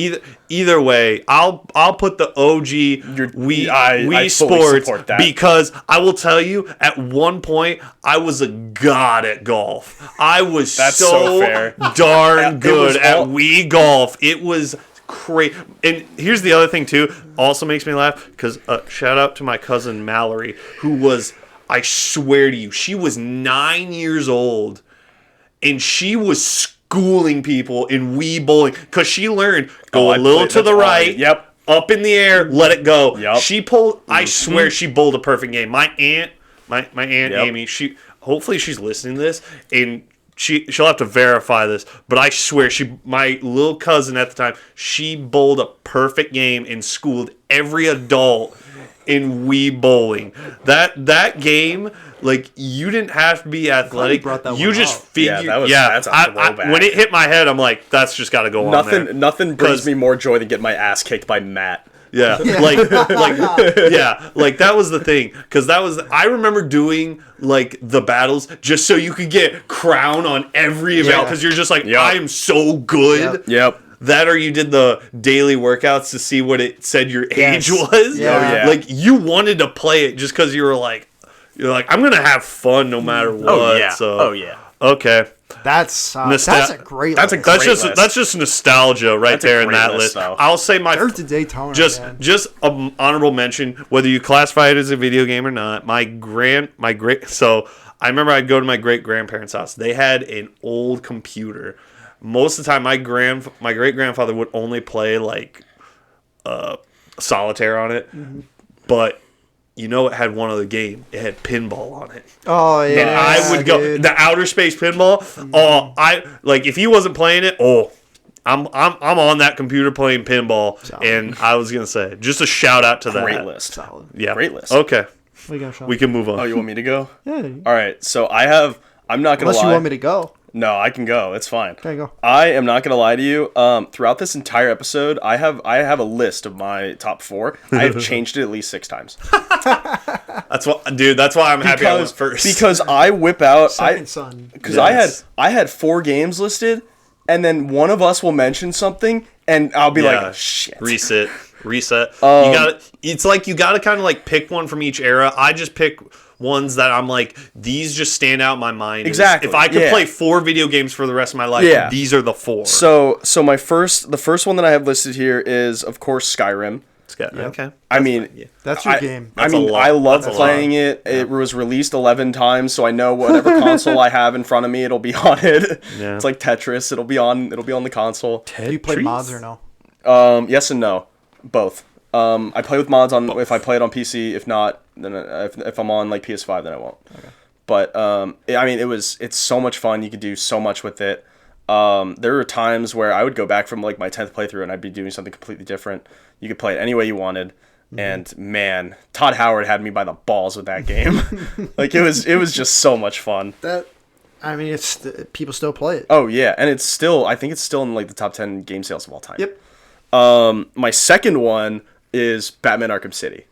either way, I'll put the OG Wii I fully Sports support that. because I will tell you, at one point I was a god at golf. I was That's so so fair. darn It good was at all- Wii golf. It was great. And here's the other thing too. Also makes me laugh because shout out to my cousin Mallory, who was, I swear to you, she was 9 years old. And she was schooling people in Wii bowling because she learned go I a little played- to the that's all I right, did. Yep. up in the air, let it go. Yep. She pulled. I swear she bowled a perfect game. My aunt, my aunt Yep. Amy. She hopefully she's listening to this and she'll have to verify this. But I swear my little cousin at the time, she bowled a perfect game and schooled every adult in Wii bowling. That game, like, you didn't have to be athletic. brought that You one just up. figured. Yeah, that's a throwback. when it hit my head, I'm like, that's just got to go on there. Nothing brings 'Cause- me more joy than getting my ass kicked by Matt. Yeah, like that was the thing, because I remember doing like the battles just so you could get crown on every event, Yeah. because you're just like, Yep. I am so good. Yep. That, or you did the daily workouts to see what it said your age Yes. was. Yeah. Oh, yeah. Like you wanted to play it just because you're like, I'm gonna have fun no matter what. Oh yeah. So Oh yeah. okay. That's Nostal- that's a great. that's a list. great That's just nostalgia right That's a there in great that list, list. though. I'll say my Earth to Daytona. just man. just an honorable mention, whether you classify it as a video game or not. So I remember I'd go to my great grandparents' house. They had an old computer. Most of the time, my great grandfather would only play like solitaire on it, but it had one other game. It had pinball on it. Oh yeah. And I would go dude. the outer space pinball. Oh, I like if he wasn't playing it. Oh, I'm on that computer playing pinball. Solid. And I was gonna say just a shout out to that. Great list. Solid. Yeah, Great list. Okay, We got Sean. we can move on. Oh, you want me to go? Yeah. All right. So I'm not gonna Unless lie. you want me to go. No, I can go. It's fine. Okay, go. I am not gonna lie to you. Throughout this entire episode, I have a list of my top 4. I have changed it at least 6 times. That's why I'm happy I was first. Because I whip out Second son. because Yes. I had 4 games listed, and then one of us will mention something, and I'll be like, shit. reset. It's like you gotta kind of like pick one from each era. I just pick ones that I'm like, these just stand out in my mind. Exactly, If I could yeah. play 4 video games for the rest of my life, Yeah. these are the 4. So the first one that I have listed here is of course Skyrim. Okay. I mean, That's your I- game. I That's a mean, lot. I love That's a playing it. It was released 11 times, so I know whatever console I have in front of me, it'll be on it. Yeah. It's like Tetris. It'll be on the console. Do you play mods or no? Yes and no, both. I play with mods on if I play it on PC. If not, then if I'm on like PS5, then I won't. Okay. But I mean, it's so much fun. You could do so much with it. There were times where I would go back from like my 10th playthrough and I'd be doing something completely different. You could play it any way you wanted. And man, Todd Howard had me by the balls with that game. Like it was just so much fun. It's people still play it. Oh yeah, and I think it's still in like the top 10 game sales of all time. Yep. My second one is Batman Arkham City.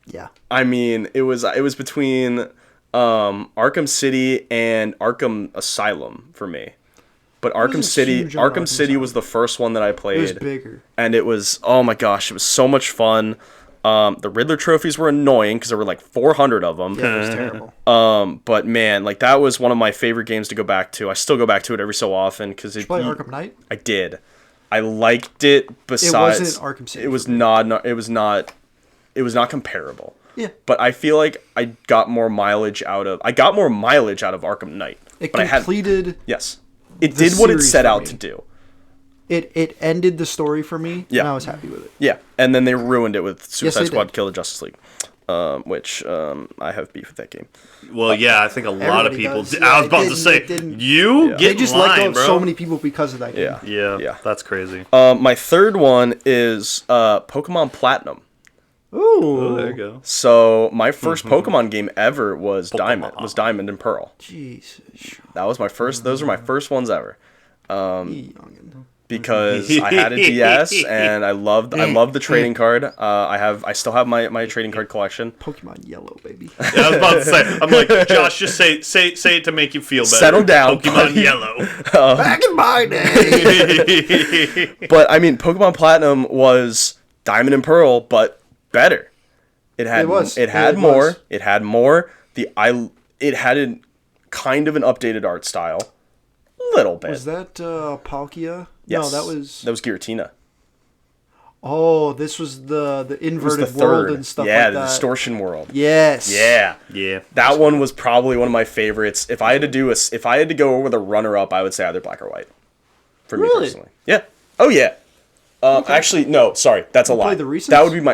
Yeah. I mean, it was between Arkham City and Arkham Asylum for me. But Arkham wasn't City huge on Arkham Arkham City Asylum. was the first one that I played. It was bigger. And it was, oh my gosh, it was so much fun. The Riddler trophies were annoying because there were like 400 of them. Yeah, it was terrible. But man, like that was one of my favorite games to go back to. I still go back to it every so often because Play Arkham Knight. I did. I liked it. Besides, wasn't Arkham City It was for me. not. It was not comparable. Yeah. But I feel like I got more mileage out of Arkham Knight. It but I had completed. yes, it did what it series set for out me. to do. it ended the story for me, Yeah. and I was happy with it. Yeah, and then they ruined it with Suicide they Squad did. Kill the Justice League, which I have beef with that game. Well, yeah, I think a lot of Everybody people. does. Did. Yeah, I was it about to didn't- say, it didn't- you Yeah. get They just in let line, go of bro. so many people because of that game. Yeah. Yeah, Yeah. that's crazy. My third one is Pokemon Platinum. Ooh, There you go. So my first Pokemon game ever was Diamond and Pearl. Jesus, That was my first. Those were my first ones ever. youngin. Because I had a DS and I loved the trading card. I still have my trading card collection. Pokemon Yellow, baby. Yeah, I was about to say. I'm like, Josh, just say it to make you feel better. Settle down, Pokemon buddy. Yellow. Back in my day. But I mean, Pokemon Platinum was Diamond and Pearl, but better. It had It was. It had It more. was. It had more. It had a kind of an updated art style, little bit. Was that Palkia? Yes. No, that was. Giratina. Oh, this was the It was inverted the world third. and stuff Yeah, like the that. distortion world. Yes. Yeah. Yeah. That one was probably one of my favorites. If I had to go with a runner up, I would say either black or white. For me Really? personally. Yeah. Oh yeah. Actually, no. Sorry, that's a lie. played the recents?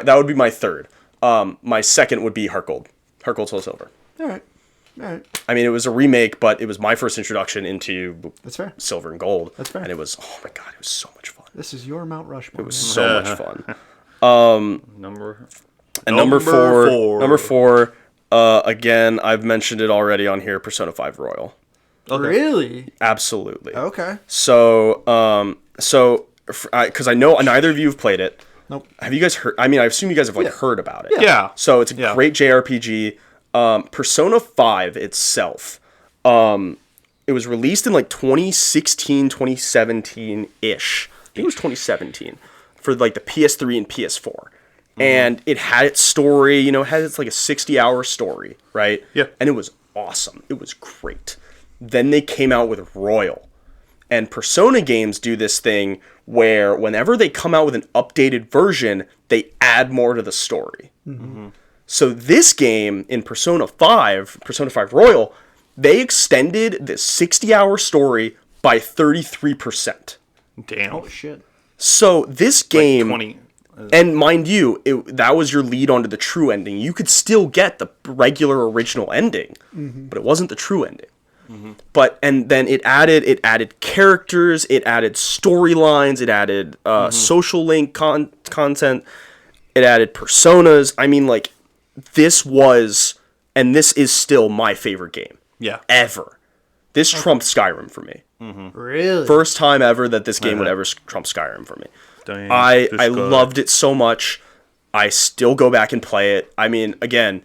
That would be my third. My second would be Heart Gold. Heart Gold Soul Silver. All right. All right. I mean, it was a remake, but it was my first introduction into That's fair. Silver and Gold. That's fair. And it was, oh my god, it was so much fun. This is your Mount Rushmore. It was so much fun. Number. And number four. Number four. Again, I've mentioned it already on here. Persona 5 Royal. Really? Absolutely. Okay. So, because I know neither of you have played it. Nope. Have you guys heard? I mean, I assume you guys have Yeah. heard about it. Yeah. So it's a Yeah. great JRPG. Persona 5 itself, it was released in like 2016, 2017-ish. I think it was 2017 for like the PS3 and PS4. And it had its story, it had its like a 60-hour story, right? Yeah. And it was awesome. It was great. Then they came out with Royal. And Persona games do this thing where whenever they come out with an updated version, they add more to the story. So this game in Persona 5 Royal, they extended the 60-hour story by 33%. Damn. Oh shit. So this game, 20. and mind you, that was your lead onto the true ending. You could still get the regular original ending, but it wasn't the true ending. And then it added characters, it added storylines, it added social link content, it added personas. I mean, like, this is still my favorite game Yeah. ever. This trumped Skyrim for me. Really? First time ever that this game would ever trump Skyrim for me. Dang, I this guy. loved it so much. I still go back and play it. I mean, again,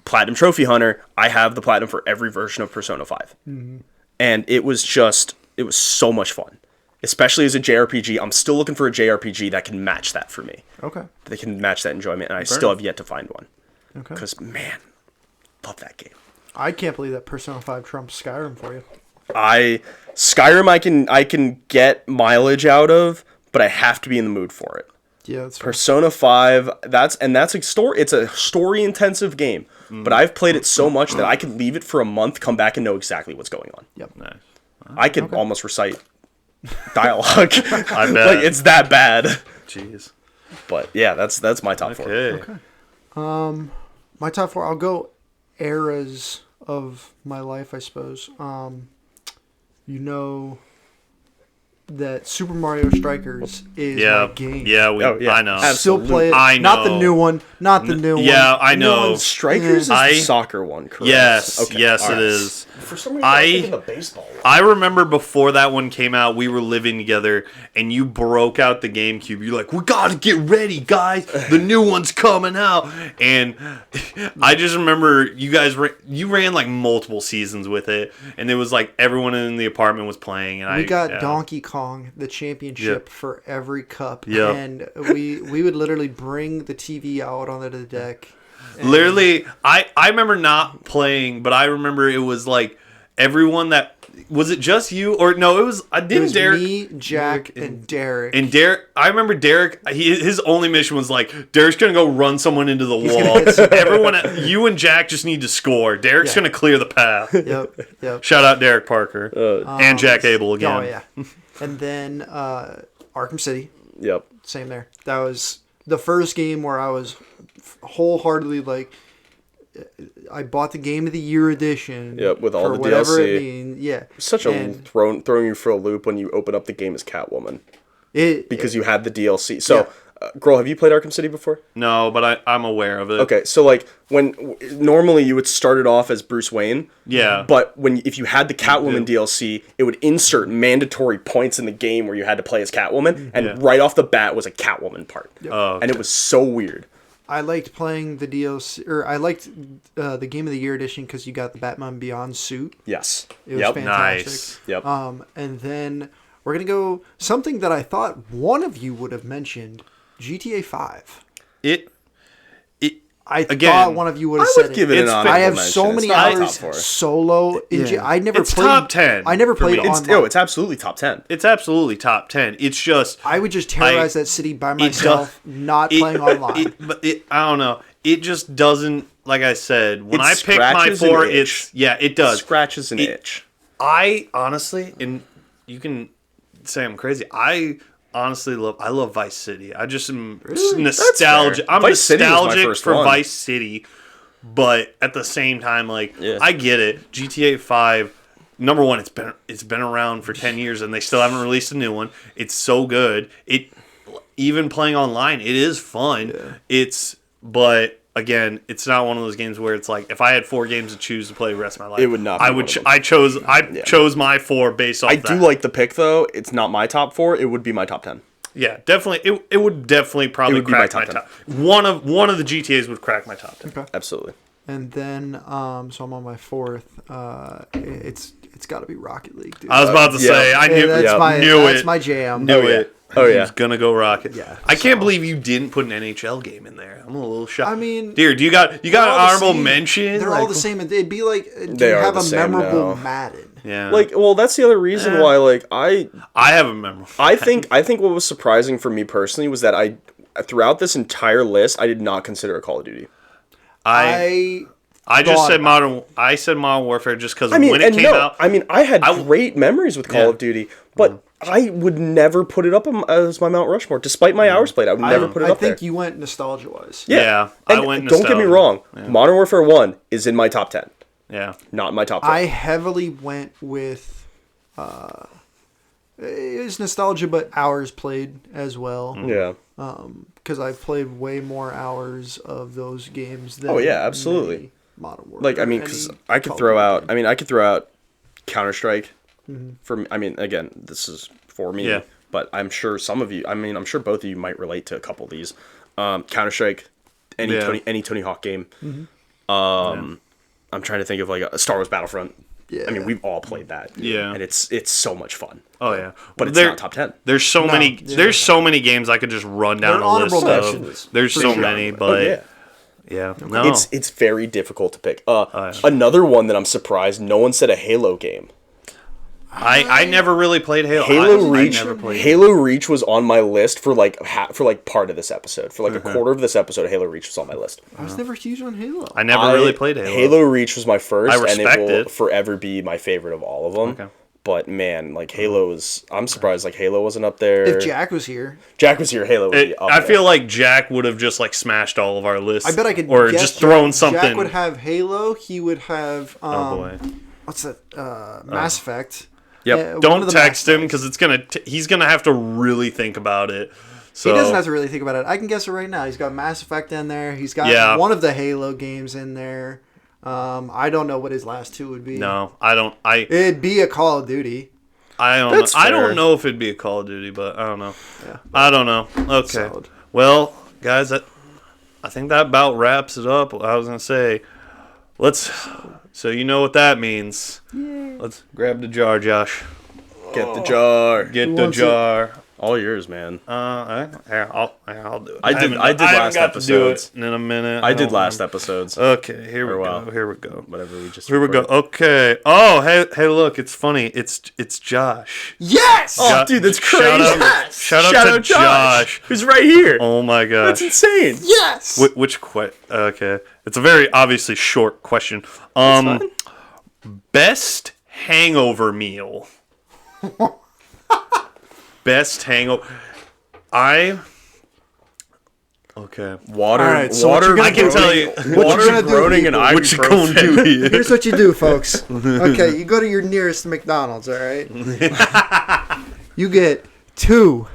Platinum Trophy Hunter, I have the Platinum for every version of Persona 5. And it was so much fun. Especially as a JRPG. I'm still looking for a JRPG that can match that for me. Okay. That can match that enjoyment, and I still have yet to find one. Okay. Because, man, love that game. I can't believe that Persona 5 trumps Skyrim for you. Skyrim I can get mileage out of, but I have to be in the mood for it. Yeah, that's fair. Persona 5, it's a story intensive game, but I've played it so much that I could leave it for a month, come back and know exactly what's going on. Yep. Nice. I could almost recite dialogue. I bet. Like, it's that bad. Jeez. But yeah, that's my top four. Okay. My top four, I'll go eras of my life, I suppose. You know that Super Mario Strikers is Yeah. my game. Yeah. Oh, yeah. I know. Absolutely. Still play it. I Not the know. new one. Not the new one. yeah, I The new know. one's- Strikers is I- the soccer one, correct? Yes. Okay, Yes, all it right. is. For some reason, I- was thinking the baseball one. I remember before that one came out, we were living together, and you broke out the GameCube. You're like, "We gotta get ready, guys! The new one's coming out!" And I just remember you guys you ran like multiple seasons with it, and it was like everyone in the apartment was playing. And We got yeah. Donkey Kong, the championship for every cup. Yeah. And we would literally bring the TV out onto the deck. And Literally, I remember not playing, but I remember it was like everyone that was it just you or no? It was I it didn't was Derek. me, Jack, and Derek. And Derek, I remember Derek. His only mission was like, Derek's gonna go run someone into the gonna wall. hit someone. Everyone, you and Jack just need to score. Derek's Yeah. gonna clear the path. Yep. Shout out Derek Parker and Jack Abel again. Oh yeah. And then Arkham City. Yep. Same there. That was the first game where I was wholeheartedly like, I bought the Game of the Year edition. Yep, with all for the whatever DLC. it means. Yeah. Such a throwing you for a loop when you open up the game as Catwoman because you had the DLC. So, Girl, have you played Arkham City before? No, but I'm aware of it. Okay, so like when normally you would start it off as Bruce Wayne. Yeah. But if you had the Catwoman DLC, it would insert mandatory points in the game where you had to play as Catwoman, and right off the bat was a Catwoman part. Oh, okay. And it was so weird. I liked playing the DLC, or I liked the Game of the Year edition because you got the Batman Beyond suit. Yes. It was fantastic. Nice. Yep. And then we're gonna go something that I thought one of you would have mentioned. GTA 5. I Again, thought one of you would have I said would give it It's an fa- honorable I have mention. so It's many not my top hours four. solo in GTA. I never It's played top 10 I never for played me. online. It's absolutely top 10. It's absolutely top 10. It's just I would just terrorize that city by myself, not playing online. I don't know. It just doesn't. Like I said, when It I pick my scratches an four, itch. it does. Scratches an It- itch. I honestly, and you can say I'm crazy. I honestly love Vice City. I just am nostalgic. fair. I'm Vice City was my nostalgic first for one. Vice City, but at the same time, like I get it. GTA 5. Number one, it's been around for 10 years and they still haven't released a new one. It's so good. Even playing online, it is fun. But again, it's not one of those games where it's like if I had 4 games to choose to play the rest of my life, It would not be I one would. of them. I chose my 4 based off. I that. do like the pick though. It's not my top 4. It would be my top 10. Yeah, definitely. It would definitely probably would be my crack my top top. One of the GTAs would crack my top 10. Okay. Absolutely. And then, so I'm on my fourth. It's got to be Rocket League, dude. I was about to say, I knew, That's my jam. Knew it. Oh, yeah. He's gonna go Rocket. Yeah, I can't believe you didn't put an NHL game in there. I'm a little shocked. I mean, dear, you got an They're all the honorable same. mention? They're all the same. It'd be like, do They you are have the a same memorable now. Madden? Yeah. Well, that's the other reason why, I have a memorable. think what was surprising for me personally was that throughout this entire list, I did not consider a Call of Duty. I just thought said Modern Warfare just because I mean, when it came out. I had great memories with Call Yeah. of Duty, but I would never put it up as my Mount Rushmore, despite my hours played. I would never put it I up there. think you went nostalgia wise. Yeah, And I went don't get me nostalgia. wrong, Modern Warfare 1 is in my top 10, Yeah. not in my top 5. I heavily went with. It was nostalgia, but hours played as well. Yeah. Because I've played way more hours of those games than. Oh, yeah, absolutely. any Modern Warfare. Because any I could Call throw of Duty. out Counter Strike. For again, this is for me, Yeah. but I'm sure some of you. I'm sure both of you might relate to a couple of these. Counter Strike, any Tony Hawk game. I'm trying to think of like a Star Wars Battlefront. Yeah. I mean, we've all played that. Yeah. and it's so much fun. Oh yeah, But it's not top 10. There's so many. yeah. There's so many games I could just run down They're a list honorable of. mentions, There's for so sure. many, but yeah. yeah, no. It's very difficult to pick. Another one that I'm surprised no one said a Halo game. I never really played Halo. Halo I Reach. never played. Halo Reach was on my list for part of this episode. For like a quarter of this episode, Halo Reach was on my list. I was never huge on Halo. I never really played Halo. Halo Reach was my first, I and respect it will it. forever be my favorite of all of them. Okay. But man, like Halo is. I'm surprised like Halo wasn't up there. If Jack was here, Jack was here, Halo would be up I there. feel like Jack would have just like smashed all of our lists. I bet I could. or guess just thrown Jack something. would have Halo. He would have. Oh boy! What's that? Mass Effect. Yep. one Don't of the text Mass him because it's he's gonna have to really think about it. So He doesn't have to really think about it. I can guess it right now. He's got Mass Effect in there. He's got one of the Halo games in there. I don't know what his last two would be. no, I don't. It'd be a Call of Duty. I don't. That's I fair. don't know if it'd be a Call of Duty, but I don't know. Yeah. I don't know. Okay. Solid. Well, guys, I think that about wraps it up. I was gonna say, so you know what that means. Let's grab the jar, Josh. Get the jar. Get Who the wants it? jar. All yours, man. I'll do it. I did haven't- last haven't got to do episodes. it in a minute. I did don't last remember. episodes. Okay, here we For a go. while. Here we go. Whatever we just. Here we go. recorded. Okay. Oh, hey, look, it's funny. It's Josh. Yes. Oh, Jo- dude, that's shout crazy. out- Yes! Shout out to Josh. who's right here. Oh my gosh. That's insane. Yes. Okay. It's a very obviously short question. Best hangover meal. Best hangover. Okay. Water. All right, so what water. you're gonna I can do- tell you. What you're gonna do, groaning and people- ibuprofen. What you gonna do here? Here's what you do, folks. Okay, you go to your nearest McDonald's, all right? You get two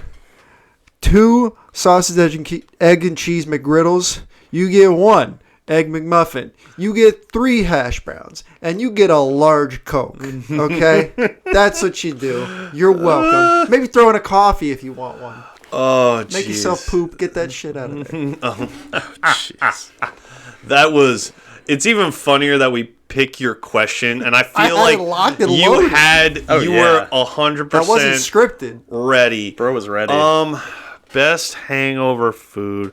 sausage, egg and cheese McGriddles. You get one Egg McMuffin. You get 3 hash browns. And you get a large Coke. Okay? That's what you do. You're welcome. Maybe throw in a coffee if you want one. Oh, jeez. Make yourself poop. Get that shit out of there. That was. It's even funnier that we pick your question, and I feel I had like it locked and you loaded. had. Oh, you yeah. were 100% That wasn't scripted. ready. Bro was ready. Best hangover food.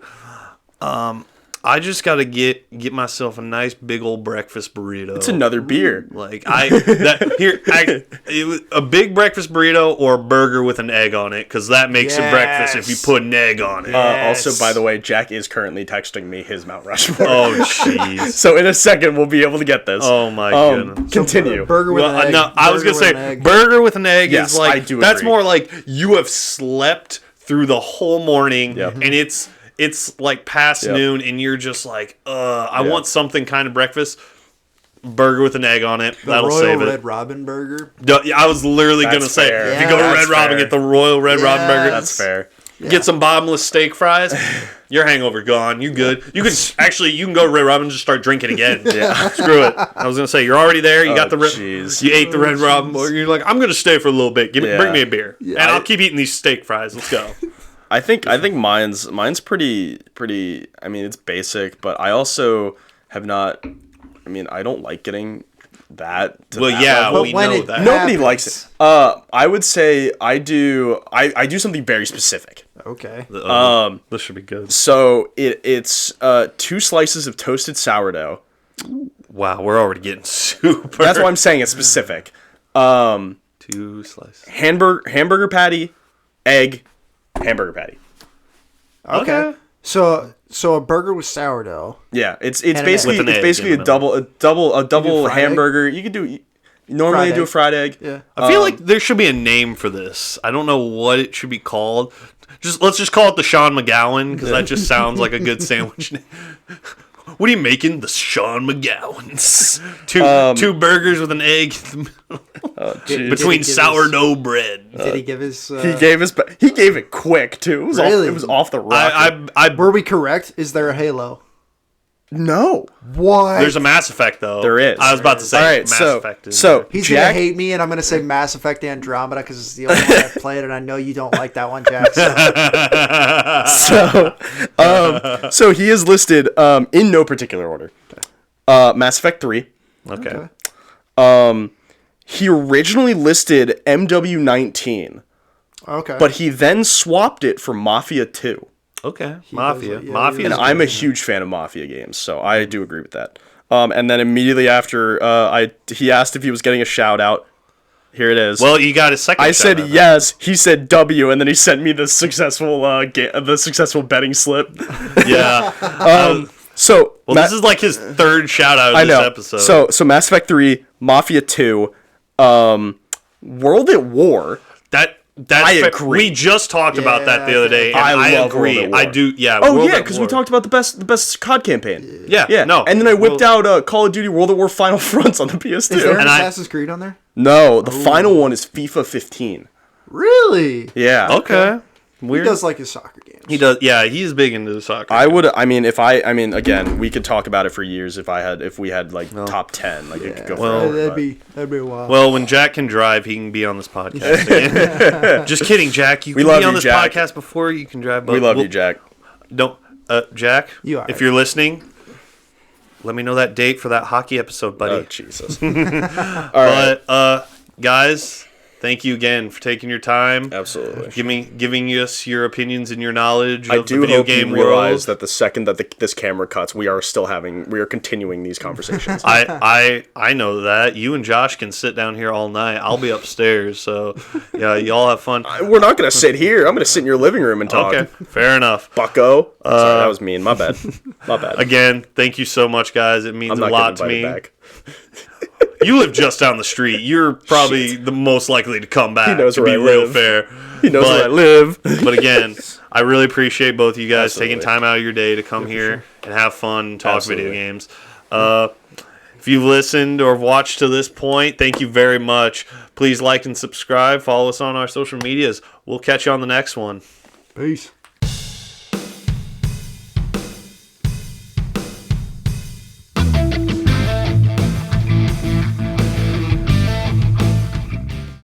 I just got to get myself a nice big old breakfast burrito. it's another beer. Like it was a big breakfast burrito or a burger with an egg on it, because that makes it breakfast if you Yes. put an egg on it. Also, by the way, Jack is currently texting me his Mount Rushmore. Oh jeez. So in a second, we'll be able to get this. Oh my goodness. Continue. Burger with Well, an egg. no, I was Burger gonna with an say egg. burger with an egg Yes, is like I do that's agree. more like you have slept through the whole morning Yep. and it's like past Yep. noon and you're just like, I Yeah. want something kind of breakfast. Burger with an egg on it. The That'll Royal save Red it. Robin burger. Yeah, I was literally That's gonna say, fair. if you go to Yeah. Red That's Robin, fair. get the Royal Red Robin burger. That's fair. Get some bottomless steak fries. Your hangover gone. You good? You can actually you can go to Red Robin and just start drinking again. Yeah, screw it. I was gonna say you're already there. You got the jeez. you ate the Red Robin burger. You're like, I'm gonna stay for a little bit. Yeah. Bring me a beer, and I'll keep eating these steak fries. Let's go. I think mine's pretty. I mean, it's basic, but I also have not. I mean, I don't like getting that. To Well, that yeah, level. we when know it- that. Nobody happens. likes it. I would say I do. I do something very specific. Okay. This should be good. So it's 2 slices of toasted sourdough. Wow, we're already getting super. That's why I'm saying it's specific. 2 slices. Hamburger patty, egg, hamburger patty. Okay. So a burger with sourdough. Yeah, it's an egg. basically With an egg a in the middle. double fried hamburger. You could do normally Fried do a egg. fried egg. Yeah. I feel like there should be a name for this. I don't know what it should be called. Let's just call it the Sean McGowan, because that just sounds like a good sandwich name. What are you making? The Sean McGowans. Two burgers with an egg Did between he give sourdough bread. Did he give his? He gave it quick too. It was Really? it was off the rock. Were we correct? Is there a Halo? No. What? There's a Mass Effect though. There is. I was about to say All right, Mass so Effect is He's Jack, gonna hate me, and I'm gonna say Mass Effect Andromeda because it's the only one I've played, and I know you don't like that one, Jack. so he is listed in no particular order. Mass Effect 3. okay. He originally listed MW19, Okay. but he then swapped it for Mafia 2. Okay. does Mafia. like- yeah, Mafia. he And is I'm a huge fan of Mafia games, so I do agree with that. And then immediately after, he asked if he was getting a shout out. Here it is. Well, you got a second. I said shout-out. yes. He said W, and then he sent me the successful betting slip. Yeah. So Well, this is like his third shout out I of this know. episode. So Mass Effect 3, Mafia 2, World at War. That's I fair. agree. We just talked about that the other day, and I I love agree. World at War. I do. Yeah. Oh World yeah, at because we War. talked about the best COD campaign. Yeah. Yeah. No. And then I whipped out Call of Duty World at War Final Fronts on the PS2. is there an and I- Assassin's Creed on there? No, the final one is FIFA 15. Really? Yeah. Okay. He Weird. does like his soccer games. He does. Yeah, he's big into the soccer. Again, we could talk about it for years if we had like top 10, like it could go Well, forever, that'd but- be a while. Well, when Jack can drive, he can be on this podcast again. Just kidding, Jack. You can love be on you, this Jack. podcast before you can drive. But we love we'll- you, Jack. Don't, Jack. You are if right. you're listening, let me know that date for that hockey episode, buddy. Oh Jesus. All right. But guys, thank you again for taking your time. Absolutely. Giving us your opinions and your knowledge I of the do video hope game you realize world. that the second that this camera cuts, we are continuing these conversations. I know that. You and Josh can sit down here all night. I'll be upstairs, so yeah, y'all have fun. We're not gonna sit here. I'm gonna sit in your living room and talk. Okay, fair enough. Bucko. Sorry, that was mean. My bad. My bad. Again, thank you so much, guys. It means I'm a not lot to getting me. invited back. You live just down the street. You're probably the most likely to come back. He knows to where be I real live. fair. He knows where I But- live. But again, I really appreciate both of you guys Absolutely. taking time out of your day to come here and have fun, and talk Absolutely. video games. If you've listened or watched to this point, thank you very much. Please like and subscribe. Follow us on our social medias. We'll catch you on the next one. Peace.